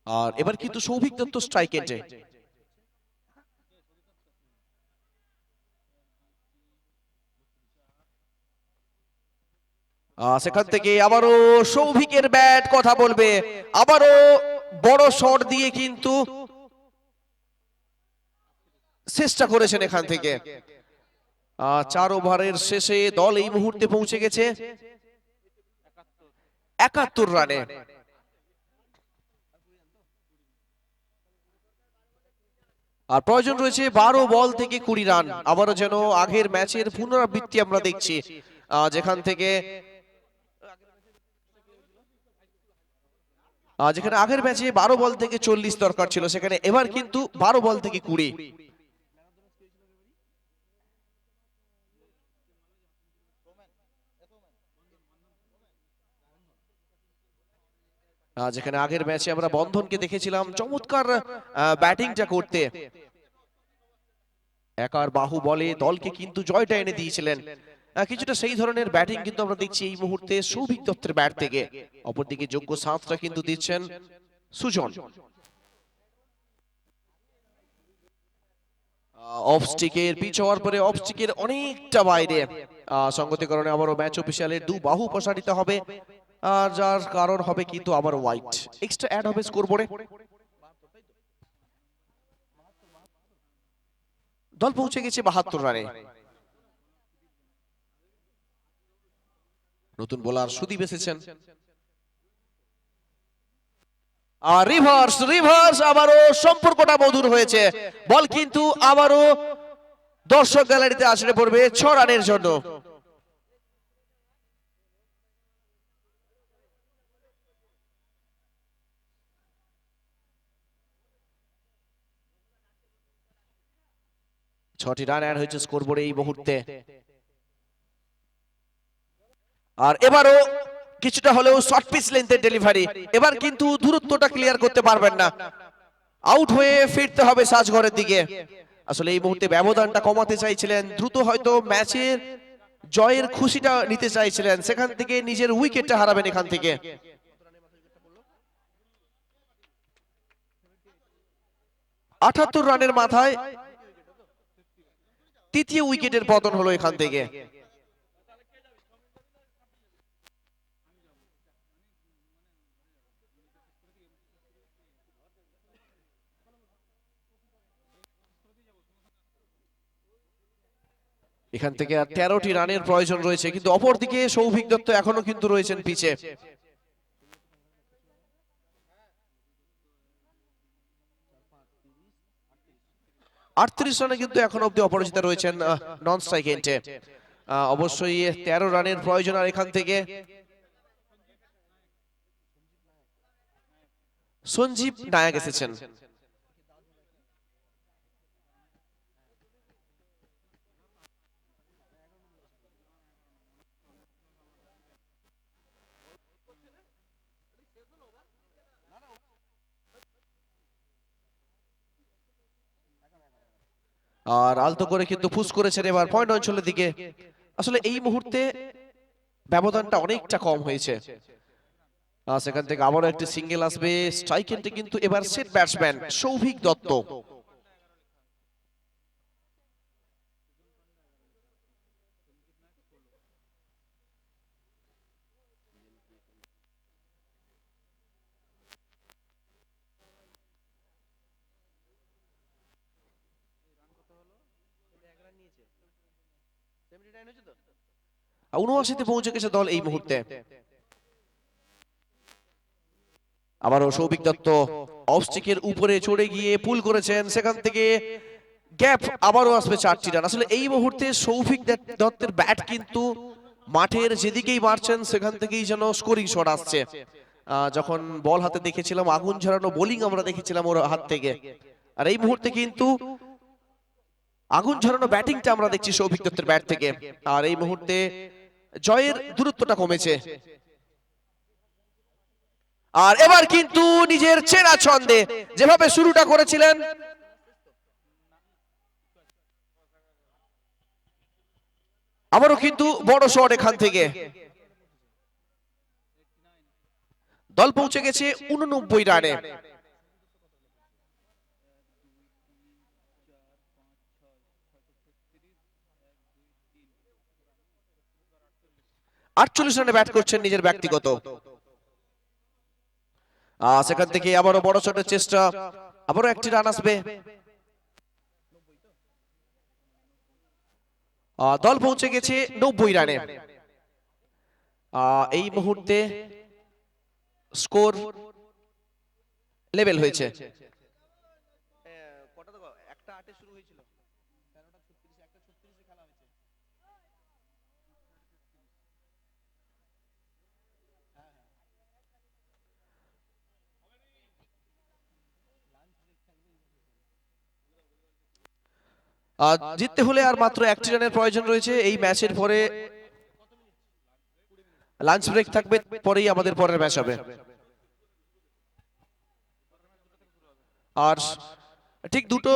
Speaker 2: আর এবার কিন্তু সৌভিক দত্ত স্ট্রাইক এন্ডে। সেখান থেকে আবারও সৌভিকের ব্যাট কথা বলবে, আবারও বড় শট দিয়ে কিন্তু চেষ্টা করেছেন এখান থেকে। 4 ওভারের শেষে দল এই মুহূর্তে পৌঁছে গেছে 71 রানে। আর প্রয়োজন রয়েছে 12 বল থেকে 20 রান। আবারও যেন আগের ম্যাচের পুনরাবৃত্তি আমরা দেখছি, যেখানে আগের ম্যাচে 12 বল থেকে 40 দরকার ছিল, সেখানে এবার কিন্তু 12 বল থেকে 20। যেখানে আগের ম্যাচে আমরা বন্ধনকে দেখেছিলাম চমৎকার ব্যাটিংটা করতে, একার বাহু বলে দলকে কিন্তু জয়টা এনে দিয়েছিলেন। কিছুটা সেই ধরনের ব্যাটিং কিন্তু আমরা দেখছি এই মুহূর্তে সৌভিক দত্তের ব্যাট থেকে। অপরদিকে যোগ্য সাথটা কিন্তু দিচ্ছেন সুজন। অফ স্টিকের পিচ হওয়ার পরে অফ স্টিকের অনেকটা বাইরে, সঙ্গতির কারণে আবারও ম্যাচ অফিসিয়ালের দু বাহু প্রসারিত হবে, আর যার কারণ হবে কিন্তু আবার হোয়াইট। এক্সট্রা অ্যাড হবে স্কোরবোর্ডে। দল পৌঁছে গেছে 72 রানে। নতুন বোলার সুদীপ এসেছেন। আর রিভার্স আবারও সম্পর্কটা মধুর হয়েছে। বল কিন্তু আবারও দর্শক গ্যালারিতে আসলে পড়বে 6 রানের জন্য। ছটি রান অ্যাড হয়েছে স্কোরবোর্ডে এই মুহূর্তে। আর এবারও কিছুটা হলেও শর্ট পিচ লেন্থের ডেলিভারি, এবার কিন্তু দূরত্বটা ক্লিয়ার করতে পারবেন না, আউট হয়ে ফিরতে হবে সাজঘরের দিকে। আসলে এই মুহূর্তে ব্যবধানটা কমাতে চাইছিলেন, দ্রুত হয়তো ম্যাচের জয়ের খুশিটা নিতে চাইছিলেন, সেখান থেকে নিজের উইকেটটা হারাবেন এখান থেকে। 78 রানের মাথায় তৃতীয় উইকেটের পতন হলো এখান থেকে। এখান থেকে আর 13টি রানের প্রয়োজন রয়েছে, কিন্তু অপরদিকে সৌভিক দত্ত এখনো কিন্তু রয়েছেন পিছে। আটত্রিশ রানে কিন্তু এখন অব্দি অপরাজিতা রয়েছেন নন স্ট্রাইক এন্ডে। অবশ্যই 13 রানের প্রয়োজন আর এখান থেকে। সঞ্জীব নায়ক এসেছেন। আর আলতো করে কিন্তু পুশ করেছেন এবার পয়েন্ট অঞ্চলের দিকে। আসলে এই মুহূর্তে ব্যবধানটা অনেকটা কম হয়েছে। সেখান থেকে আবারও একটি সিঙ্গেল আসবে। স্ট্রাইক এন্ডে কিন্তু এবার সেট ব্যাটসম্যান সৌভিক দত্ত। উনআশিতে পৌঁছে গেছে দল এই মুহূর্তে। আবারও সৌভিক দত্ত অফ স্টিকের উপরে চড়ে গিয়ে পুল করেছেন, সেখান থেকে গ্যাপ আবারও আসবে 4টি রান। আসলে এই মুহূর্তে সৌভিক দত্তের ব্যাট কিন্তু মাঠের যেদিকেই মারছেন সেখান থেকেই যেন স্কোরিং শট আসছে। যখন বল হাতে দেখেছিলাম আগুন ঝরানো বোলিং আমরা দেখেছিলাম ওর হাত থেকে, আর এই মুহূর্তে কিন্তু আগুন ঝরানো ব্যাটিংটা আমরা দেখছি সৌভিক দত্তের ব্যাট থেকে। আর এই মুহূর্তে জয়ের দূরত্বটা কমেছে। আর এবার কিন্তু নিজের চেনা ছন্দে যেভাবে শুরুটা করেছিলেন, আবারও কিন্তু বড় শট এখান থেকে। দল পৌঁছে গেছে 89 রানে। 48 রানে ব্যাট করছেন নিজের ব্যক্তিগত। সেখান থেকে আবারও বড় শটের চেষ্টা, আবারও একটি রান আসবে। দল পৌঁছে গেছে 90 রানে। এই মুহূর্তে স্কোর লেভেল হয়েছে। জিততে হলে আর মাত্র একটি রানের প্রয়োজন রয়েছে। এই ম্যাচের পরে লাঞ্চ ব্রেক থাকবে, পরেই আমাদের পরের ম্যাচ হবে। আর ঠিক দুটো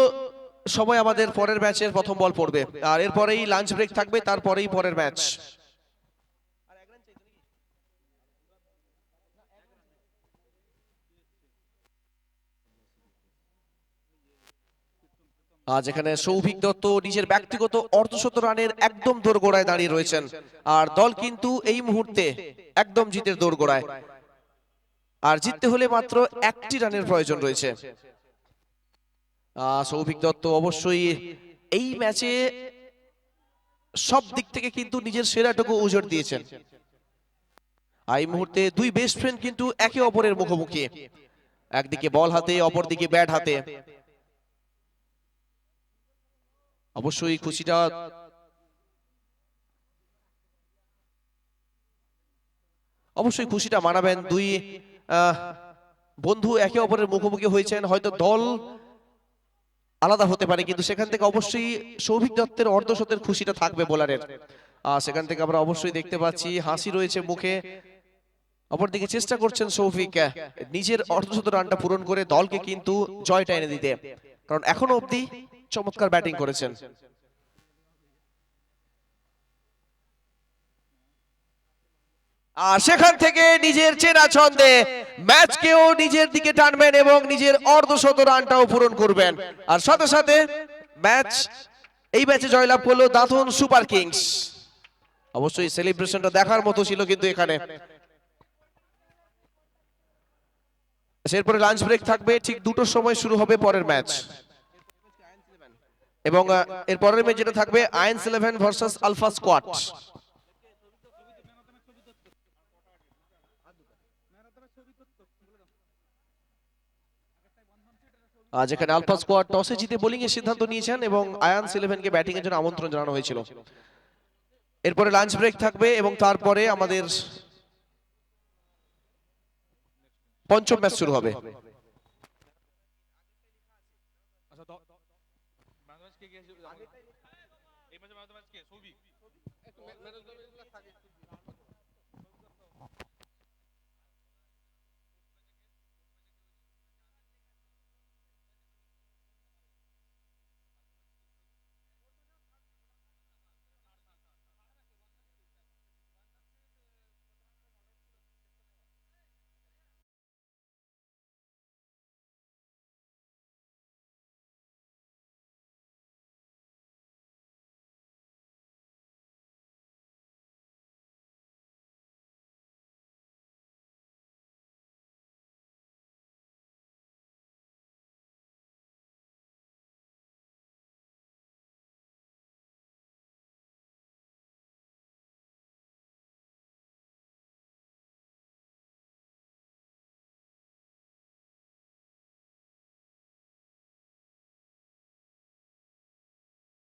Speaker 2: সময় আমাদের পরের ম্যাচের প্রথম বল পড়বে, আর এরপরেই লাঞ্চ ব্রেক থাকবে, তারপরেই পরের ম্যাচ। আজ এখানে সৌভিক দত্ত নিজের ব্যক্তিগত অর্ধশত রানের একদম দোরগোড়ায় দাঁড়িয়ে রয়েছেন, আর দল কিন্তু এই মুহূর্তে একদম জিতের দোরগোড়ায়। আর জিততে হলে মাত্র একটি রানের প্রয়োজন রয়েছে। সৌভিক দত্ত অবশ্যই এই ম্যাচে সব দিক থেকে কিন্তু নিজের সেরাটুকু উজাড় দিয়েছেন। এই মুহূর্তে দুই বেস্ট ফ্রেন্ড কিন্তু একে অপরের মুখোমুখি, একদিকে বল হাতে, অপরদিকে ব্যাট হাতে। অবশ্যই খুশিটা মানাবেন। দুই বন্ধু একে অপরের মুখোমুখি হয়েছেন, হয়তো দল আলাদা হতে পারে, কিন্তু সেখান থেকে অবশ্যই সৌভিক দত্তের অর্ধশতের খুশিটা থাকবে বোলারের। সেখান থেকে আমরা অবশ্যই দেখতে পাচ্ছি হাসি রয়েছে মুখে। অপরদিকে চেষ্টা করছেন সৌভিক নিজের অর্ধশত রানটা পূরণ করে দলকে কিন্তু জয়টা এনে দিতে, কারণ এখনো অবধি চমৎকার ব্যাটিং করেছেন। আর সেখান থেকে নিজের চেনা ছন্দে ম্যাচকেও নিজের দিকে টানবেন এবং নিজের অর্ধশত রানটাও পূরণ করবেন। আর সাথে সাথে এই ম্যাচে জয়লাভ করলো দাঁতন সুপার কিংস। অবশ্যই সেলিব্রেশনটা দেখার মতো ছিল কিন্তু এখানে। এরপরে লাঞ্চ ব্রেক থাকবে, ঠিক 2টোর সময় শুরু হবে পরের ম্যাচ। এবং এর পরের ম্যাচ যেটা থাকবে আইএনস 11 ভার্সেস আলফা স্কোয়াড। যেখানে আলফা স্কোয়াড টসে জিতে বোলিং এর সিদ্ধান্ত নিয়েছেন এবং আয়ান্স 11 কে ব্যাটিং এর জন্য আমন্ত্রণ জানানো হয়েছিল। এরপরে লাঞ্চ ব্রেক থাকবে এবং তারপরে আমাদের পঞ্চম ম্যাচ শুরু হবে।
Speaker 1: বাংলাদেশ কে এই ম্যাচে ম্যাচ কে সৌভিক